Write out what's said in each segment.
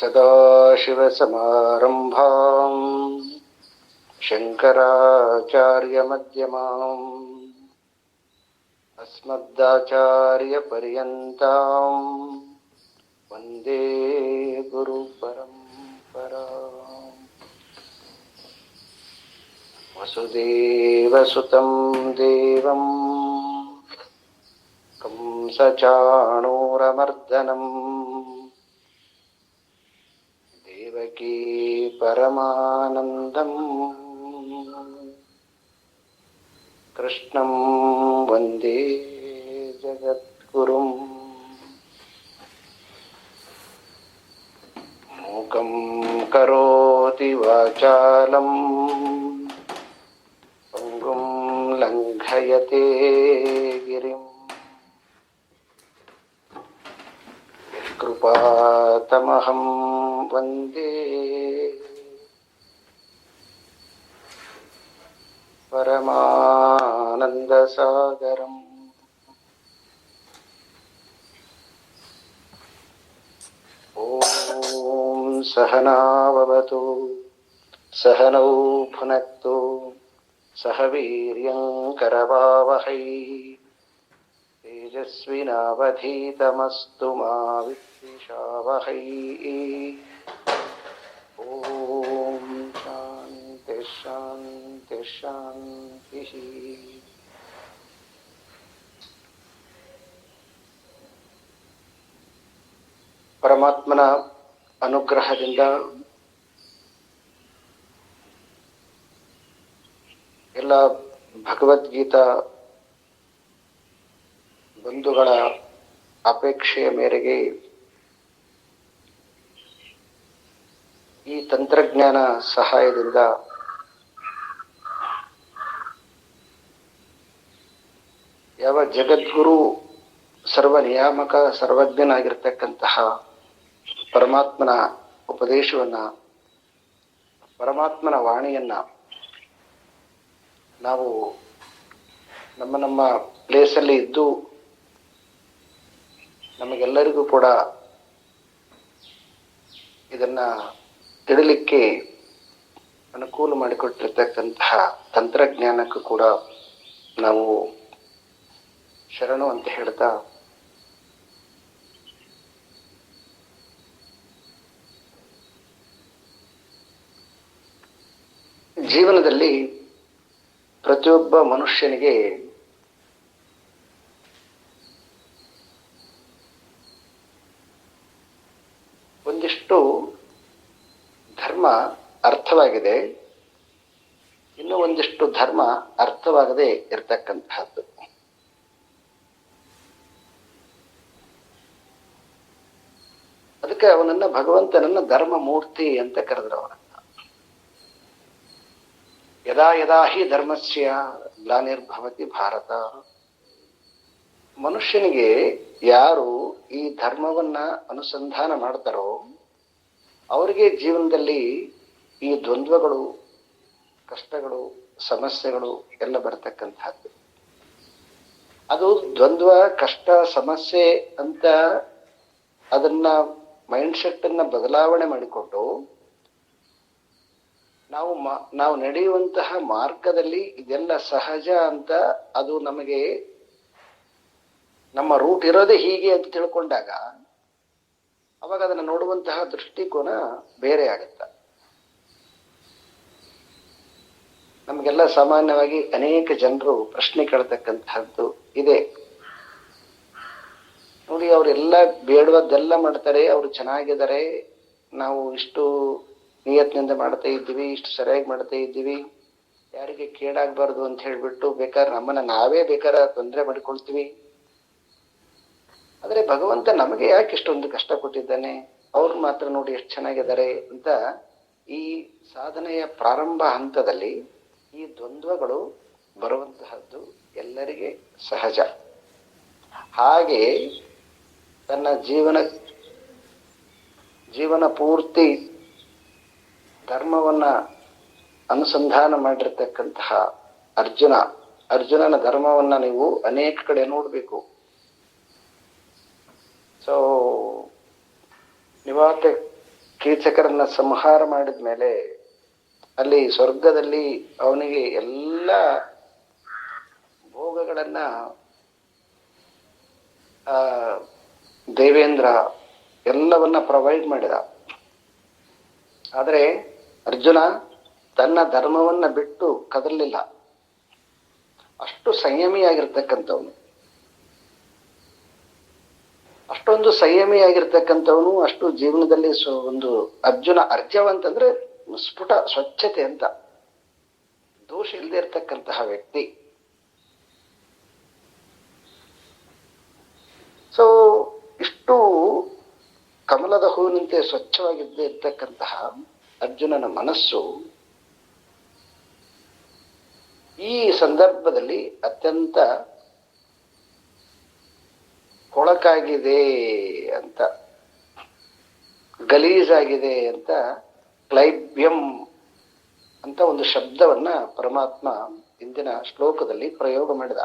सदाशिवसमारम्भाम् शङ्कराचार्यमध्यमाम् अस्मदाचार्यपर्यन्ताम् वन्दे गुरुपरम्पराम्। वसुदेवसुतं देवं कंसचाणूरमर्दनम् देवकी परमानन्दम् कृष्णं वन्दे जगद्गुरुम्। मूकं करोति वाचालं पङ्गुं लङ्घयते गिरिं कृपातमहं वन्दे परमानन्दसागरम्। ॐ सहना भवतु सहनौ भुनक्तु सह वीर्यं करवावहै तेजस्विनावधीतमस्तु मा विद्विषावहै। ॐ शान्ति शान्ति शान्तिः। ಪರಮಾತ್ಮನ ಅನುಗ್ರಹದಿಂದ ಎಲ್ಲ ಭಗವದ್ಗೀತಾ ಬಂಧುಗಳ ಅಪೇಕ್ಷೆಯ ಮೇರೆಗೆ ಈ ತಂತ್ರಜ್ಞಾನ ಸಹಾಯದಿಂದ ಯಾವ ಜಗದ್ಗುರು ಸರ್ವ ನಿಯಾಮಕ ಸರ್ವಜ್ಞನಾಗಿರ್ತಕ್ಕಂತಹ ಪರಮಾತ್ಮನ ಉಪದೇಶವನ್ನ, ಪರಮಾತ್ಮನ ವಾಣಿಯನ್ನ ನಾವು ನಮ್ಮ ನಮ್ಮ ಪ್ಲೇಸಲ್ಲಿ ಇದ್ದು ನಮಗೆಲ್ಲರಿಗೂ ಕೂಡ ಇದನ್ನ ತಿಳಿಲಿಕ್ಕೆ ಅನುಕೂಲ ಮಾಡಿಕೊಟ್ಟಿರ್ತಕ್ಕಂತಹ ತಂತ್ರಜ್ಞಾನಕ್ಕೂ ಕೂಡ ನಾವು ಶರಣು ಅಂತ ಹೇಳ್ತಾ, ಜೀವನದಲ್ಲಿ ಪ್ರತಿಯೊಬ್ಬ ಮನುಷ್ಯನಿಗೆ ಒಂದಿಷ್ಟು ಧರ್ಮ ಅರ್ಥವಾಗಿದೆ, ಇನ್ನೂ ಒಂದಿಷ್ಟು ಧರ್ಮ ಅರ್ಥವಾಗದೆ ಇರತಕ್ಕಂತಹದ್ದು. ಅದಕ್ಕೆ ಅವನನ್ನ ಭಗವಂತನನ್ನ ಧರ್ಮ ಮೂರ್ತಿ ಅಂತ ಕರೆದ್ರು. ಅವನನ್ನ ಯದಾ ಯದಾ ಹಿ ಧರ್ಮಸ್ಯ ಗ್ಲಾನಿರ್ಭವತಿ ಭಾರತ. ಮನುಷ್ಯನಿಗೆ ಯಾರು ಈ ಧರ್ಮವನ್ನ ಅನುಸಂಧಾನ ಮಾಡ್ತಾರೋ ಅವರಿಗೆ ಜೀವನದಲ್ಲಿ ಈ ದ್ವಂದ್ವಗಳು, ಕಷ್ಟಗಳು, ಸಮಸ್ಯೆಗಳು ಎಲ್ಲ ಬರತಕ್ಕಂತಹದ್ದು. ಅದು ದ್ವಂದ್ವ, ಕಷ್ಟ, ಸಮಸ್ಯೆ ಅಂತ ಅದನ್ನ ಮೈಂಡ್ಸೆಟ್ ಅನ್ನ ಬದಲಾವಣೆ ಮಾಡಿಕೊಂಡು ನಾವು ನಡೆಯುವಂತಹ ಮಾರ್ಗದಲ್ಲಿ ಇದೆಲ್ಲ ಸಹಜ ಅಂತ, ಅದು ನಮಗೆ ನಮ್ಮ ರೂಟ್ ಇರೋದೇ ಹೀಗೆ ಅಂತ ತಿಳ್ಕೊಂಡಾಗ ಅವಾಗ ಅದನ್ನು ನೋಡುವಂತಹ ದೃಷ್ಟಿಕೋನ ಬೇರೆ ಆಗುತ್ತೆ. ನಮಗೆಲ್ಲ ಸಾಮಾನ್ಯವಾಗಿ ಅನೇಕ ಜನರು ಪ್ರಶ್ನೆ ಕೇಳ್ತಕ್ಕಂತಹದ್ದು ಇದೆ. ನೋಡಿ, ಅವರೆಲ್ಲ ಬೇಡವದ್ದೆಲ್ಲ ಮಾಡ್ತಾರೆ, ಅವರು ಚೆನ್ನಾಗಿದ್ದಾರೆ, ನಾವು ಇಷ್ಟು ನಿಯತ್ನಿಂದ ಮಾಡ್ತಾ ಇದ್ದೀವಿ, ಇಷ್ಟು ಸರಿಯಾಗಿ ಮಾಡ್ತಾ ಇದ್ದೀವಿ, ಯಾರಿಗೆ ಕೇಡಾಗಬಾರ್ದು ಅಂತ ಹೇಳ್ಬಿಟ್ಟು ಬೇಕಾದ್ರೆ ನಮ್ಮನ್ನ ನಾವೇ ಬೇಕಾದ್ರೆ ತೊಂದರೆ ಮಾಡಿಕೊಳ್ತೀವಿ. ಆದ್ರೆ ಭಗವಂತ ನಮಗೆ ಯಾಕೆ ಇಷ್ಟೊಂದು ಕಷ್ಟ ಕೊಟ್ಟಿದ್ದಾನೆ, ಅವ್ರು ಮಾತ್ರ ನೋಡಿ ಎಷ್ಟು ಚೆನ್ನಾಗಿದ್ದಾರೆ ಅಂತ ಈ ಸಾಧನೆಯ ಪ್ರಾರಂಭ ಹಂತದಲ್ಲಿ ಈ ದ್ವಂದ್ವಗಳು ಬರುವಂತಹದ್ದು ಎಲ್ಲರಿಗೆ ಸಹಜ. ಹಾಗೆ ತನ್ನ ಜೀವನ ಪೂರ್ತಿ ಧರ್ಮವನ್ನ ಅನುಸಂಧಾನ ಮಾಡಿರ್ತಕ್ಕಂತಹ ಅರ್ಜುನನ ಧರ್ಮವನ್ನ ನೀವು ಅನೇಕ ಕಡೆ ನೋಡ್ಬೇಕು. ಸೊ ನಿವಾತೆ ಕೀಚಕರನ್ನ ಸಂಹಾರ ಮಾಡಿದ ಮೇಲೆ ಅಲ್ಲಿ ಸ್ವರ್ಗದಲ್ಲಿ ಅವನಿಗೆ ಎಲ್ಲ ಭೋಗಗಳನ್ನ ದೇವೇಂದ್ರ ಎಲ್ಲವನ್ನ ಪ್ರೊವೈಡ್ ಮಾಡಿದ. ಆದರೆ ಅರ್ಜುನ ತನ್ನ ಧರ್ಮವನ್ನ ಬಿಟ್ಟು ಕದಲಿಲ್ಲ. ಅಷ್ಟು ಸಂಯಮಿಯಾಗಿರ್ತಕ್ಕಂಥವನು, ಅಷ್ಟೊಂದು ಸಂಯಮಿಯಾಗಿರ್ತಕ್ಕಂಥವನು, ಅಷ್ಟು ಜೀವನದಲ್ಲಿ ಒಂದು ಅರ್ಜುನ ಅರ್ಜವಂತಂದ್ರೆ ಸ್ಫುಟ ಸ್ವಚ್ಛತೆ ಅಂತ, ದೋಷ ಇಲ್ಲದೆ ಇರ್ತಕ್ಕಂತಹ ವ್ಯಕ್ತಿ. ಸೊ ಇಷ್ಟು ಕಮಲದ ಹೂವಿನಂತೆ ಸ್ವಚ್ಛವಾಗಿದ್ದೇ ಇರ್ತಕ್ಕಂತಹ ಅರ್ಜುನನ ಮನಸ್ಸು ಈ ಸಂದರ್ಭದಲ್ಲಿ ಅತ್ಯಂತ ಕೊಳಕಾಗಿದೆ ಅಂತ, ಗಲೀಜಾಗಿದೆ ಅಂತ, ಕ್ಲೈಬ್ಯಂ ಅಂತ ಒಂದು ಶಬ್ದವನ್ನ ಪರಮಾತ್ಮ ಇಂದಿನ ಶ್ಲೋಕದಲ್ಲಿ ಪ್ರಯೋಗ ಮಾಡಿದ.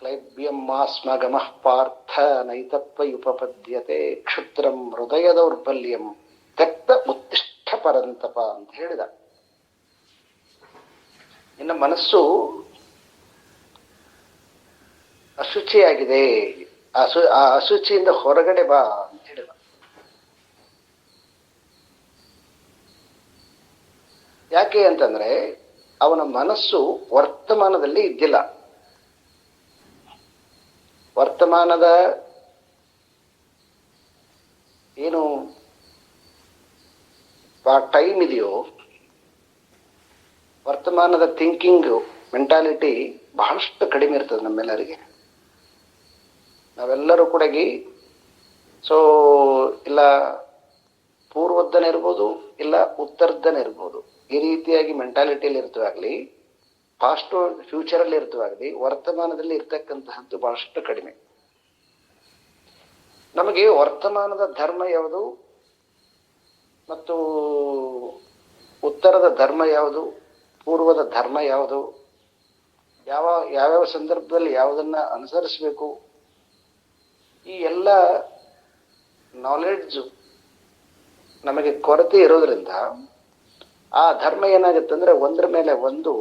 ಕ್ಲೈಬ್ಯಂ ಮಾಸ್ಮಗಮಃ ಪಾರ್ಥ ನೈತತ್ವಯುಪಪದ್ಯತೆ ಕ್ಷುತ್ರಂ ಹೃದಯ ದೌರ್ಬಲ್ಯಂ ತ್ಯಕ್ತ ಉತ್ತಿಷ್ಠ ಪರಂತಪ ಅಂತ ಹೇಳಿದ. ನಿನ್ನ ಮನಸ್ಸು ಅಶುಚಿಯಾಗಿದೆ, ಆ ಅಶುಚಿಯಿಂದ ಹೊರಗಡೆ ಬಾ ಅಂತ ಹೇಳಿದ. ಯಾಕೆ ಅಂತಂದ್ರೆ ಅವನ ಮನಸ್ಸು ವರ್ತಮಾನದಲ್ಲಿ ಇದ್ದಿಲ್ಲ. ವರ್ತಮಾನದ ಏನು ಟೈಮ್ ಇದೆಯೋ, ವರ್ತಮಾನದ ಥಿಂಕಿಂಗ್ ಮೆಂಟಾಲಿಟಿ ಬಹಳಷ್ಟು ಕಡಿಮೆ ಇರ್ತದೆ ನಮ್ಮೆಲ್ಲರಿಗೆ. ನಾವೆಲ್ಲರೂ ಕೂಡ ಸೊ ಇಲ್ಲ ಪೂರ್ವದ್ದನ ಇರ್ಬೋದು, ಇಲ್ಲ ಉತ್ತರದ್ದನ ಇರ್ಬೋದು, ಈ ರೀತಿಯಾಗಿ ಮೆಂಟಾಲಿಟಿಯಲ್ಲಿ ಇರ್ತವಾಗ್ಲಿ, ಪಾಸ್ಟ್ ಫ್ಯೂಚರ್ ಅಲ್ಲಿ ಇರ್ತವಾಗ್ಲಿ, ವರ್ತಮಾನದಲ್ಲಿ ಇರ್ತಕ್ಕಂತಹದ್ದು ಬಹಳಷ್ಟು ಕಡಿಮೆ. ನಮಗೆ ವರ್ತಮಾನದ ಧರ್ಮ ಯಾವುದು ಮತ್ತು ಉತ್ತರದ ಧರ್ಮ ಯಾವುದು, ಪೂರ್ವದ ಧರ್ಮ ಯಾವುದು, ಯಾವ್ಯಾವ ಸಂದರ್ಭದಲ್ಲಿ ಯಾವುದನ್ನ ಅನುಸರಿಸಬೇಕು, ಈ ಎಲ್ಲ ನಾಲೆಡ್ಜ್ ನಮಗೆ ಕೊರತೆ ಇರೋದ್ರಿಂದ ಆ ಧರ್ಮ ಏನಾಗುತ್ತಂದ್ರೆ ಒಂದ್ರ ಮೇಲೆ ಒಂದು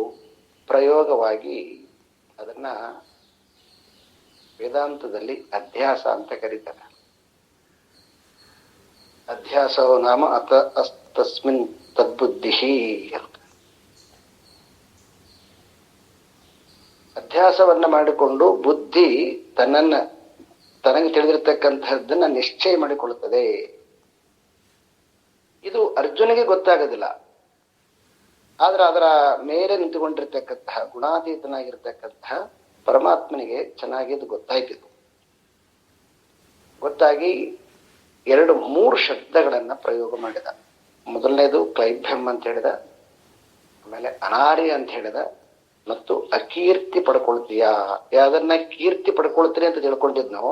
ಪ್ರಯೋಗವಾಗಿ ಅದನ್ನ ವೇದಾಂತದಲ್ಲಿ ಅಧ್ಯಾಸ ಅಂತ ಕರೀತಾರೆ. ಅಧ್ಯಾಸೋ ನಾಮ ತಸ್ಮಿನ್ ತದ್ಬುದ್ಧಿ ಅಂತ. ಅಧ್ಯಾಸವನ್ನ ಮಾಡಿಕೊಂಡು ಬುದ್ಧಿ ತನಗೆ ತಿಳಿದಿರ್ತಕ್ಕಂತಹದ್ದನ್ನ ನಿಶ್ಚಯ ಮಾಡಿಕೊಳ್ಳುತ್ತದೆ. ಇದು ಅರ್ಜುನಿಗೆ ಗೊತ್ತಾಗೋದಿಲ್ಲ, ಆದ್ರೆ ಅದರ ಮೇಲೆ ನಿಂತುಕೊಂಡಿರ್ತಕ್ಕಂತಹ ಗುಣಾತೀತನಾಗಿರ್ತಕ್ಕಂತಹ ಪರಮಾತ್ಮನಿಗೆ ಚೆನ್ನಾಗಿ ಇದು ಗೊತ್ತಾಯ್ತಿತ್ತು. ಗೊತ್ತಾಗಿ 2-3 ಶಬ್ದಗಳನ್ನ ಪ್ರಯೋಗ ಮಾಡಿದ. ಮೊದಲನೇದು ಕ್ಲೈಬ್ಯಂ ಅಂತ ಹೇಳಿದ, ಆಮೇಲೆ ಅನಾರ್ಯ ಅಂತ ಹೇಳಿದ, ಮತ್ತು ಅಕೀರ್ತಿ ಪಡ್ಕೊಳ್ತೀಯಾ. ಯಾವ್ದನ್ನ ಕೀರ್ತಿ ಪಡ್ಕೊಳ್ತೀನಿ ಅಂತ ತಿಳ್ಕೊಂಡಿದ್ನೋ,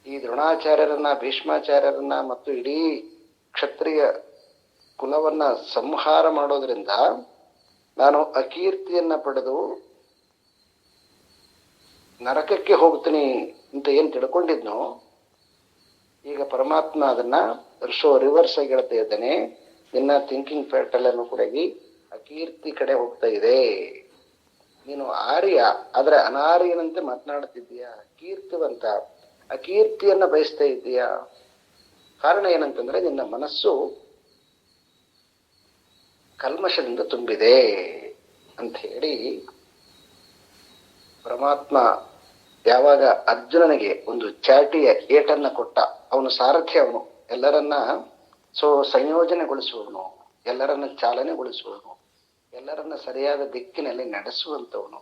ಈ ದ್ರೋಣಾಚಾರ್ಯರನ್ನ, ಭೀಷ್ಮಾಚಾರ್ಯರನ್ನ ಮತ್ತು ಇಡೀ ಕ್ಷತ್ರಿಯ ಕುಲವನ್ನ ಸಂಹಾರ ಮಾಡೋದ್ರಿಂದ ನಾನು ಅಕೀರ್ತಿಯನ್ನ ಪಡೆದು ನರಕಕ್ಕೆ ಹೋಗ್ತೀನಿ ಅಂತ ಏನ್ ತಿಳ್ಕೊಂಡಿದ್ನೋ, ಈಗ ಪರಮಾತ್ಮ ಅದನ್ನ ರಿವರ್ಸ್ ಆಗಿ ಹೇಳ್ತಾ ಇದ್ದಾನೆ. ನಿನ್ನ ಥಿಂಕಿಂಗ್ ಪ್ಯಾಟರ್ನ್ ಕೂಡ ಅಕೀರ್ತಿ ಕಡೆ ಹೋಗ್ತಾ ಇದೆ. ನೀನು ಆರ್ಯ, ಆದ್ರೆ ಅನಾರ್ಯನಂತೆ ಮಾತನಾಡ್ತಿದ್ದೀಯಾ, ಕೀರ್ತಿವಂತ, ಅಕೀರ್ತಿಯನ್ನ ಬಯಸ್ತಾ ಇದ್ದೀಯಾ. ಕಾರಣ ಏನಂತಂದ್ರೆ ನಿನ್ನ ಮನಸ್ಸು ಕಲ್ಮಶದಿಂದ ತುಂಬಿದೆ ಅಂತ ಹೇಳಿ ಪರಮಾತ್ಮ ಯಾವಾಗ ಅರ್ಜುನನಿಗೆ ಒಂದು ಚಾಟಿಯ ಏಟನ್ನ ಕೊಟ್ಟ, ಅವನು ಸಾರಥ್ಯ, ಅವನು ಎಲ್ಲರನ್ನ ಸಂಯೋಜನೆಗೊಳಿಸುವವನು, ಎಲ್ಲರನ್ನ ಚಾಲನೆಗೊಳಿಸುವವನು, ಎಲ್ಲರನ್ನ ಸರಿಯಾದ ದಿಕ್ಕಿನಲ್ಲಿ ನಡೆಸುವಂತವನು.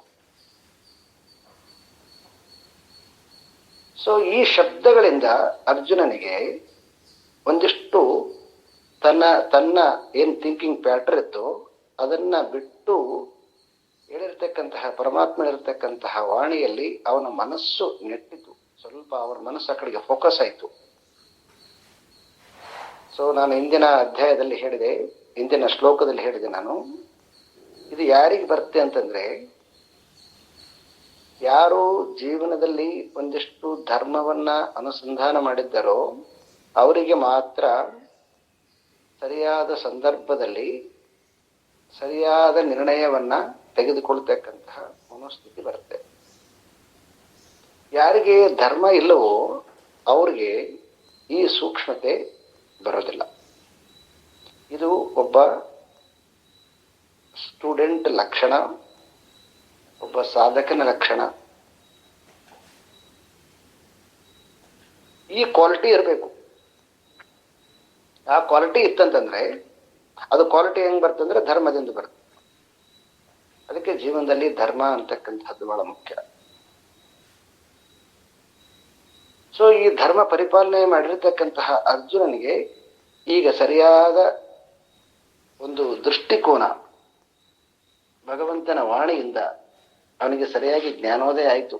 ಈ ಶಬ್ದಗಳಿಂದ ಅರ್ಜುನನಿಗೆ ಒಂದಿಷ್ಟು ತನ್ನ ಏನ್ ಥಿಂಕಿಂಗ್ ಪ್ಯಾಟರ್ನ್ ಇತ್ತು ಅದನ್ನ ಬಿಟ್ಟು ಹೇಳಿರ್ತಕ್ಕಂತಹ ಪರಮಾತ್ಮ ಇರತಕ್ಕಂತಹ ವಾಣಿಯಲ್ಲಿ ಅವನ ಮನಸ್ಸು ನೆಟ್ಟಿತು. ಸ್ವಲ್ಪ ಅವನ ಮನಸ್ಸು ಆ ಕಡೆಗೆ ಫೋಕಸ್ ಆಯ್ತು. ನಾನು ಹಿಂದಿನ ಅಧ್ಯಾಯದಲ್ಲಿ ಹೇಳಿದೆ, ಹಿಂದಿನ ಶ್ಲೋಕದಲ್ಲಿ ಹೇಳಿದೆ ನಾನು, ಇದು ಯಾರಿಗೆ ಬರುತ್ತೆ ಅಂತಂದ್ರೆ, ಯಾರು ಜೀವನದಲ್ಲಿ ಒಂದಿಷ್ಟು ಧರ್ಮವನ್ನ ಅನುಸಂಧಾನ ಮಾಡಿದ್ದಾರೋ ಅವರಿಗೆ ಮಾತ್ರ ಸರಿಯಾದ ಸಂದರ್ಭದಲ್ಲಿ ಸರಿಯಾದ ನಿರ್ಣಯವನ್ನ ತೆಗೆದುಕೊಳ್ತಕ್ಕಂತಹ ಮನೋಸ್ಥಿತಿ ಬರುತ್ತೆ. ಯಾರಿಗೆ ಧರ್ಮ ಇಲ್ಲವೋ ಅವ್ರಿಗೆ ಈ ಸೂಕ್ಷ್ಮತೆ ಬರೋದಿಲ್ಲ. ಇದು ಒಬ್ಬ ಸ್ಟೂಡೆಂಟ್ ಲಕ್ಷಣ, ಒಬ್ಬ ಸಾಧಕನ ಲಕ್ಷಣ. ಈ ಕ್ವಾಲಿಟಿ ಇರಬೇಕು. ಆ ಕ್ವಾಲಿಟಿ ಇತ್ತಂತಂದ್ರೆ ಅದು ಕ್ವಾಲಿಟಿ ಹೆಂಗ್ ಬರ್ತಂದ್ರೆ ಧರ್ಮದಿಂದ ಬರುತ್ತೆ. ಅದಕ್ಕೆ ಜೀವನದಲ್ಲಿ ಧರ್ಮ ಅಂತಕ್ಕಂಥದ್ದು ಬಹಳ ಮುಖ್ಯ. ಸೊ ಈ ಧರ್ಮ ಪರಿಪಾಲನೆ ಮಾಡಿರ್ತಕ್ಕಂತಹ ಅರ್ಜುನನಿಗೆ ಈಗ ಸರಿಯಾದ ಒಂದು ದೃಷ್ಟಿಕೋನ ಭಗವಂತನ ವಾಣಿಯಿಂದ ಅವನಿಗೆ ಸರಿಯಾಗಿ ಜ್ಞಾನೋದಯ ಆಯಿತು.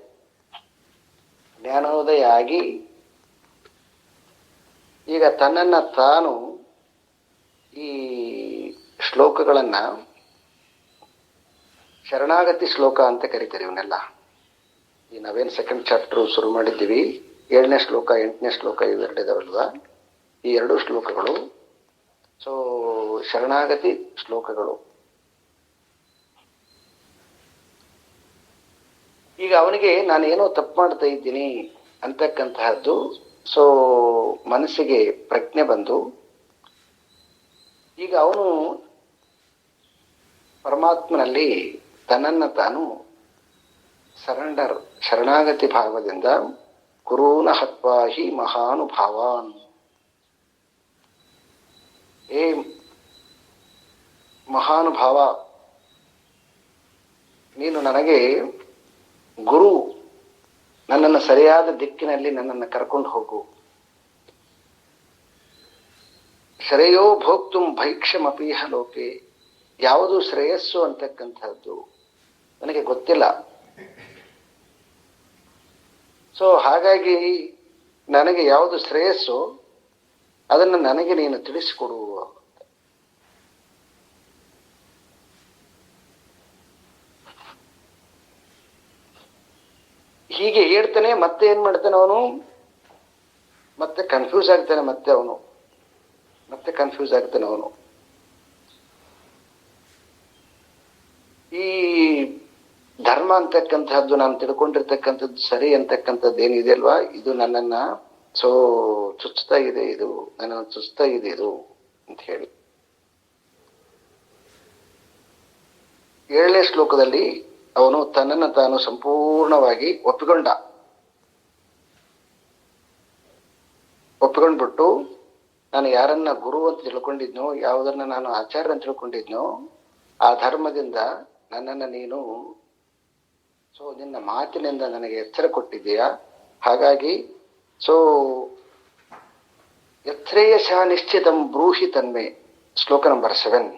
ಜ್ಞಾನೋದಯ ಆಗಿ ಈಗ ತನ್ನನ್ನ ತಾನು ಈ ಶ್ಲೋಕಗಳನ್ನ ಶರಣಾಗತಿ ಶ್ಲೋಕ ಅಂತ ಕರೀತಾರೆ ಇವನ್ನೆಲ್ಲ. ಈ ನಾವೇನು ಸೆಕೆಂಡ್ ಚಾಪ್ಟರ್ ಶುರು ಮಾಡಿದ್ದೀವಿ, 7ನೇ ಶ್ಲೋಕ 8ನೇ ಶ್ಲೋಕ ಇವೆರಡಿದಾವಲ್ವಾ, ಈ 2 ಶ್ಲೋಕಗಳು ಸೊ ಶರಣಾಗತಿ ಶ್ಲೋಕಗಳು. ಈಗ ಅವನಿಗೆ ನಾನೇನೋ ತಪ್ಪು ಮಾಡ್ತಾ ಇದ್ದೀನಿ ಅಂತಕ್ಕಂತಹದ್ದು ಸೊ ಮನಸ್ಸಿಗೆ ಪ್ರಜ್ಞೆ ಬಂದು ಈಗ ಅವನು ಪರಮಾತ್ಮನಲ್ಲಿ ತನ್ನನ್ನ ತಾನು ಸರೆಂಡರ್ ಶರಣಾಗತಿ ಭಾವದಿಂದ ಕುರೂನ ಹತ್ವಾಹಿ ಮಹಾನುಭಾವಾನ್, ಏ ಮಹಾನುಭಾವ, ನೀನು ನನಗೆ ಗುರು, ನನ್ನನ್ನು ಸರಿಯಾದ ದಿಕ್ಕಿನಲ್ಲಿ ನನ್ನನ್ನು ಕರ್ಕೊಂಡು ಹೋಗು. ಶ್ರೇಯೋ ಭೋಕ್ತುಂ ಭೈಕ್ಷಮಪೀಹ ಲೋಕೆ, ಯಾವುದು ಶ್ರೇಯಸ್ಸು ಅಂತಕ್ಕಂಥದ್ದು ನನಗೆ ಗೊತ್ತಿಲ್ಲ. ಸೊ ಹಾಗಾಗಿ ನನಗೆ ಯಾವುದು ಶ್ರೇಯಸ್ಸು ಅದನ್ನು ನನಗೆ ನೀನು ತಿಳಿಸಿಕೊಡು. ಹೀಗೆ ಹೇಳ್ತಾನೆ. ಮತ್ತೆ ಏನ್ ಮಾಡ್ತಾನೆ ಅವನು, ಮತ್ತೆ ಕನ್ಫ್ಯೂಸ್ ಆಗ್ತಾನೆ. ಮತ್ತೆ ಕನ್ಫ್ಯೂಸ್ ಆಗ್ತಾನೆ ಅವನು. ಈ ಧರ್ಮ ಅಂತಕ್ಕಂಥದ್ದು ನಾನು ತಿಳ್ಕೊಂಡಿರ್ತಕ್ಕಂಥದ್ದು ಸರಿ ಅಂತಕ್ಕಂಥದ್ದು ಏನಿದೆ ಅಲ್ವಾ, ಇದು ನನ್ನನ್ನ ಸೊ ಚುಚ್ತಾ ಇದೆ, ಇದು ನನ್ನನ್ನು ಚುಚ್ತಾ ಇದೆ ಇದು ಅಂತ ಹೇಳಿ 7ನೇ ಶ್ಲೋಕದಲ್ಲಿ ಅವನು ತನ್ನನ್ನು ತಾನು ಸಂಪೂರ್ಣವಾಗಿ ಒಪ್ಪಿಕೊಂಡ್ಬಿಟ್ಟು ನಾನು ಯಾರನ್ನ ಗುರು ಅಂತ ತಿಳ್ಕೊಂಡಿದ್ನೋ, ಯಾವುದನ್ನ ನಾನು ಆಚಾರ್ಯ ಅಂತ ತಿಳ್ಕೊಂಡಿದ್ನೋ, ಆ ಧರ್ಮದಿಂದ ನನ್ನನ್ನು ನೀನು ಸೊ ನಿನ್ನ ಮಾತಿನಿಂದ ನನಗೆ ಎಚ್ಚರ ಕೊಟ್ಟಿದ್ದೀಯಾ. ಹಾಗಾಗಿ ಸೊ ಯತ್ರೇಯಶ ನಿಶ್ಚಿತಂ ಬ್ರೂಹಿ ತನ್ಮೆ, ಶ್ಲೋಕ ನಂಬರ್ 7.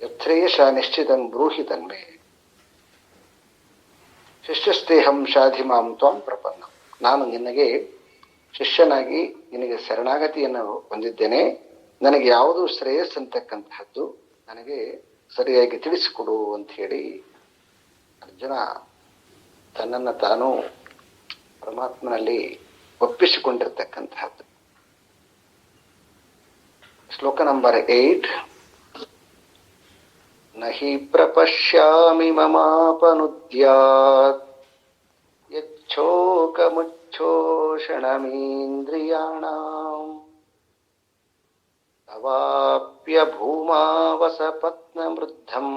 ಯತ್ರೇಯಶ ನಿಶ್ಚಿತಂ ಬ್ರೂಹಿ ತನ್ಮೆ ಶಿಷ್ಯಸ್ತೇಹಂ ಶಾಧಿ ಮಾಂ ತ್ವಾಂ ಪ್ರಪನ್ನ. ನಾನು ನಿನಗೆ ಶಿಷ್ಯನಾಗಿ ನಿನಗೆ ಶರಣಾಗತಿಯನ್ನು ಹೊಂದಿದ್ದೇನೆ. ನನಗೆ ಯಾವುದು ಶ್ರೇಯಸ್ ಅಂತಕ್ಕಂತಹದ್ದು ನನಗೆ ಸರಿಯಾಗಿ ತಿಳಿಸಿಕೊಡು ಅಂತ ಹೇಳಿ ಅರ್ಜುನ ತನ್ನನ್ನು ತಾನು ಪರಮಾತ್ಮನಲ್ಲಿ ಒಪ್ಪಿಸಿಕೊಂಡಿರ್ತಕ್ಕಂತಹದ್ದು. ಶ್ಲೋಕ ನಂಬರ್ 8. ನಹಿ ಪ್ರಪಶ್ಯಾಮಿ ಮಮಾಪನುದ್ಯಾತ್ ಯಚ್ಛೋಕಮುಚ್ಛೋಷಣಮೀಂದ್ರಿಯಾಣಾಂ ತವಾಪ್ಯ ಭೂಮಾವಸಪತ್ನಮೃದ್ಧಂ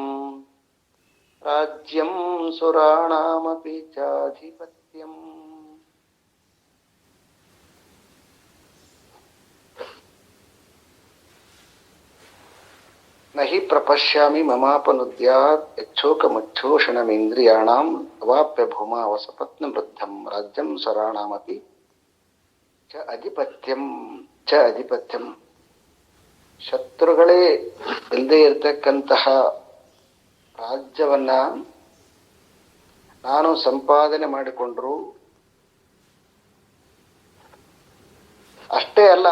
ರಾಜ್ಯಂ ಸುರಾಣಾಮಪಿ ಚಾಧಿಪತ್ಯಂ. ನಹಿ ಪ್ರಪಶ್ಯಾಮಿ ಮಮಾಪನುದ್ಯಾತ್ ಯಚ್ಛೋಕಮುಚ್ಛೋಷಣಮೀಂದ್ರಿಯಾಣಾಂ ತವಾಪ್ಯ ಭೂಮಾವಸಪತ್ನಮೃದ್ಧಂ ರಾಜ್ಯಂ ಸುರಾಣಾಮಪಿ ಚ ಅಧಿಪತ್ಯಂ. ಶತ್ರುಗಳೇ ಇಲ್ಲದೆ ಇರತಕ್ಕಂತಹ ರಾಜ್ಯವನ್ನ ನಾನು ಸಂಪಾದನೆ ಮಾಡಿಕೊಂಡ್ರು ಅಷ್ಟೇ ಅಲ್ಲ,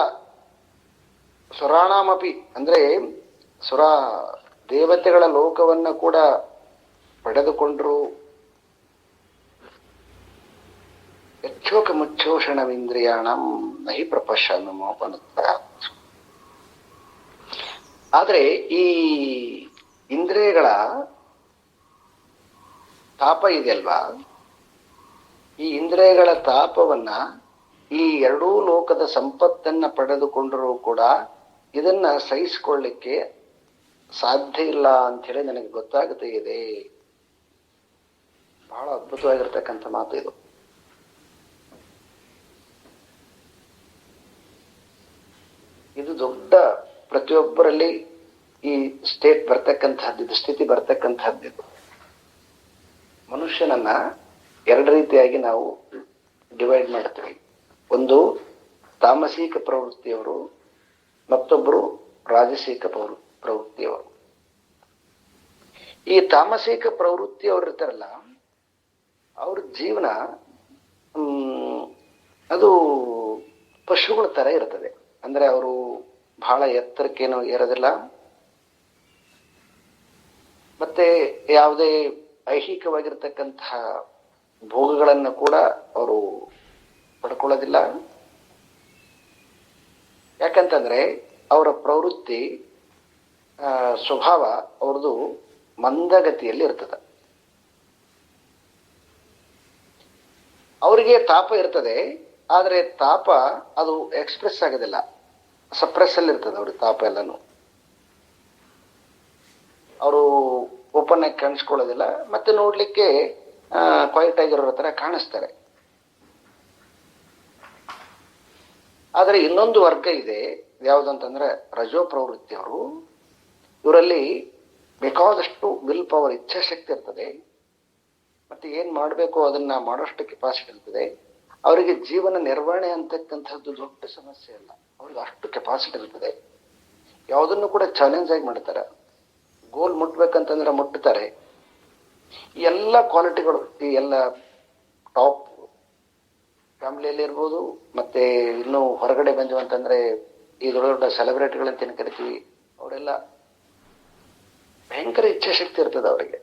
ಸುರಾಣಾಮಪಿ ಅಂದ್ರೆ ಸುರ ದೇವತೆಗಳ ಲೋಕವನ್ನ ಕೂಡ ಪಡೆದುಕೊಂಡ್ರು. ಯಚ್ಛೋಕ ಮುಚ್ಛೋಷಣವಿಂದ್ರಿಯಾಣಂ ನಹಿ ಪ್ರಪಶ್ಯಾಮಿ ಮಮಾಪನುದ್ಯಾತ್. ಆದ್ರೆ ಈ ಇಂದ್ರಿಯಗಳ ತಾಪ ಇದೆಯಲ್ವಾ, ಈ ಇಂದ್ರಿಯಗಳ ತಾಪವನ್ನ ಈ ಎರಡೂ ಲೋಕದ ಸಂಪತ್ತನ್ನ ಪಡೆದುಕೊಂಡರೂ ಕೂಡ ಇದನ್ನ ಸಹಿಸಿಕೊಳ್ಳಿಕ್ಕೆ ಸಾಧ್ಯ ಇಲ್ಲ ಅಂತ ಹೇಳಿ ನನಗೆ ಗೊತ್ತಾಗುತ್ತೆ ಇದೆ. ಬಹಳ ಅದ್ಭುತವಾಗಿರ್ತಕ್ಕಂಥ ಮಾತು ಇದು. ಇದು ದೊಡ್ಡ ಪ್ರತಿಯೊಬ್ಬರಲ್ಲಿ ಈ ಸ್ಟೇಟ್ ಬರ್ತಕ್ಕಂಥದ್ದು, ಇದು ಸ್ಥಿತಿ ಬರ್ತಕ್ಕಂಥದ್ದು. ಮನುಷ್ಯನನ್ನ ಎರಡು ರೀತಿಯಾಗಿ ನಾವು ಡಿವೈಡ್ ಮಾಡ್ತೀವಿ. ಒಂದು ತಾಮಸಿಕ ಪ್ರವೃತ್ತಿಯವರು, ಮತ್ತೊಬ್ಬರು ರಾಜಸಿಕ ಪ್ರವೃತ್ತಿಯವರು. ಈ ತಾಮಸಿಕ ಪ್ರವೃತ್ತಿಯವರು ಇರ್ತಾರಲ್ಲ, ಅವ್ರ ಜೀವನ ಅದು ಪಶುಗಳ ತರ ಇರ್ತದೆ. ಅಂದ್ರೆ ಅವರು ಬಹಳ ಎತ್ತರಕ್ಕೇನು ಏರೋದಿಲ್ಲ, ಮತ್ತೆ ಯಾವುದೇ ಐಹಿಕವಾಗಿರ್ತಕ್ಕಂತಹ ಭೋಗಗಳನ್ನು ಕೂಡ ಅವರು ಪಡ್ಕೊಳ್ಳೋದಿಲ್ಲ. ಯಾಕಂತಂದ್ರೆ ಅವರ ಪ್ರವೃತ್ತಿ ಸ್ವಭಾವ ಅವ್ರದ್ದು ಮಂದಗತಿಯಲ್ಲಿ ಇರ್ತದೆ. ಅವರಿಗೆ ತಾಪ ಇರ್ತದೆ, ಆದರೆ ತಾಪ ಅದು ಎಕ್ಸ್ಪ್ರೆಸ್ ಆಗೋದಿಲ್ಲ, ಸಪ್ರೆಸ್ ಅಲ್ಲಿ ಇರ್ತದೆ ಅವ್ರಿಗೆ ತಾಪ ಎಲ್ಲಾನು. ಅವರು ಓಪನ್ ಆಗಿ ಕಾಣಿಸ್ಕೊಳ್ಳೋದಿಲ್ಲ, ಮತ್ತೆ ನೋಡ್ಲಿಕ್ಕೆ ಕ್ವೈಟ್ ಆಗಿರೋ ತರ ಕಾಣಿಸ್ತಾರೆ. ಆದರೆ ಇನ್ನೊಂದು ವರ್ಗ ಇದೆ, ಯಾವುದಂತಂದ್ರೆ ರಜೋ ಪ್ರವೃತ್ತಿಯವರು. ಇವರಲ್ಲಿ ಬೇಕಾದಷ್ಟು ವಿಲ್ ಪವರ್, ಇಚ್ಛಾಶಕ್ತಿ ಇರ್ತದೆ, ಮತ್ತೆ ಏನ್ ಮಾಡಬೇಕು ಅದನ್ನ ಮಾಡೋಷ್ಟು ಕೆಪಾಸಿಟಿ ಇರ್ತದೆ. ಅವರಿಗೆ ಜೀವನ ನಿರ್ವಹಣೆ ಅಂತಕ್ಕಂಥದ್ದು ದೊಡ್ಡ ಸಮಸ್ಯೆ ಅಲ್ಲ, ಅವ್ರಿಗೆ ಅಷ್ಟು ಕೆಪಾಸಿಟಿ ಇರ್ತದೆ. ಯಾವುದನ್ನು ಕೂಡ ಚಾಲೆಂಜ್ ಆಗಿ ಮಾಡ್ತಾರೆ. ಗೋಲ್ ಮುಟ್ಬೇಕಂತಂದ್ರೆ ಮುಟ್ಟುತ್ತಾರೆ. ಈ ಎಲ್ಲ ಕ್ವಾಲಿಟಿಗಳು, ಈ ಎಲ್ಲ ಟಾಪ್ ಫ್ಯಾಮಿಲಿಯಲ್ಲಿ ಇರ್ಬೋದು, ಮತ್ತೆ ಇನ್ನು ಹೊರಗಡೆ ಬಂದ್ವು ಅಂತಂದ್ರೆ ಈ ದೊಡ್ಡ ದೊಡ್ಡ ಸೆಲೆಬ್ರಿಟಿಗಳಂತ ಏನು ಕರಿತೀವಿ, ಅವರೆಲ್ಲ ಭಯಂಕರ ಇಚ್ಛಾಶಕ್ತಿ ಇರ್ತದೆ ಅವರಿಗೆ.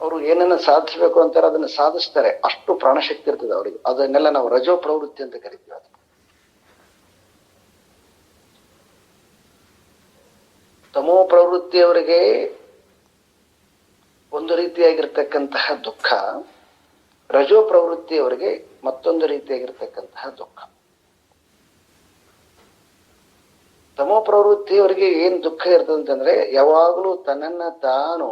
ಅವರು ಏನನ್ನ ಸಾಧಿಸಬೇಕು ಅಂತಾರೆ ಅದನ್ನ ಸಾಧಿಸ್ತಾರೆ, ಅಷ್ಟು ಪ್ರಾಣಶಕ್ತಿ ಇರ್ತದೆ ಅವರಿಗೆ. ಅದನ್ನೆಲ್ಲ ನಾವು ರಜೋ ಪ್ರವೃತ್ತಿ ಅಂತ ಕರಿತೀವಿ. ಅದು ತಮೋ ಪ್ರವೃತ್ತಿಯವರಿಗೆ ಒಂದು ರೀತಿಯಾಗಿರ್ತಕ್ಕಂತಹ ದುಃಖ, ರಜೋ ಪ್ರವೃತ್ತಿಯವರಿಗೆ ಮತ್ತೊಂದು ರೀತಿಯಾಗಿರ್ತಕ್ಕಂತಹ ದುಃಖ. ತಮೋ ಪ್ರವೃತ್ತಿಯವರಿಗೆ ಏನ್ ದುಃಖ ಇರ್ತದೆ ಅಂತಂದ್ರೆ, ಯಾವಾಗಲೂ ತನ್ನನ್ನ ತಾನು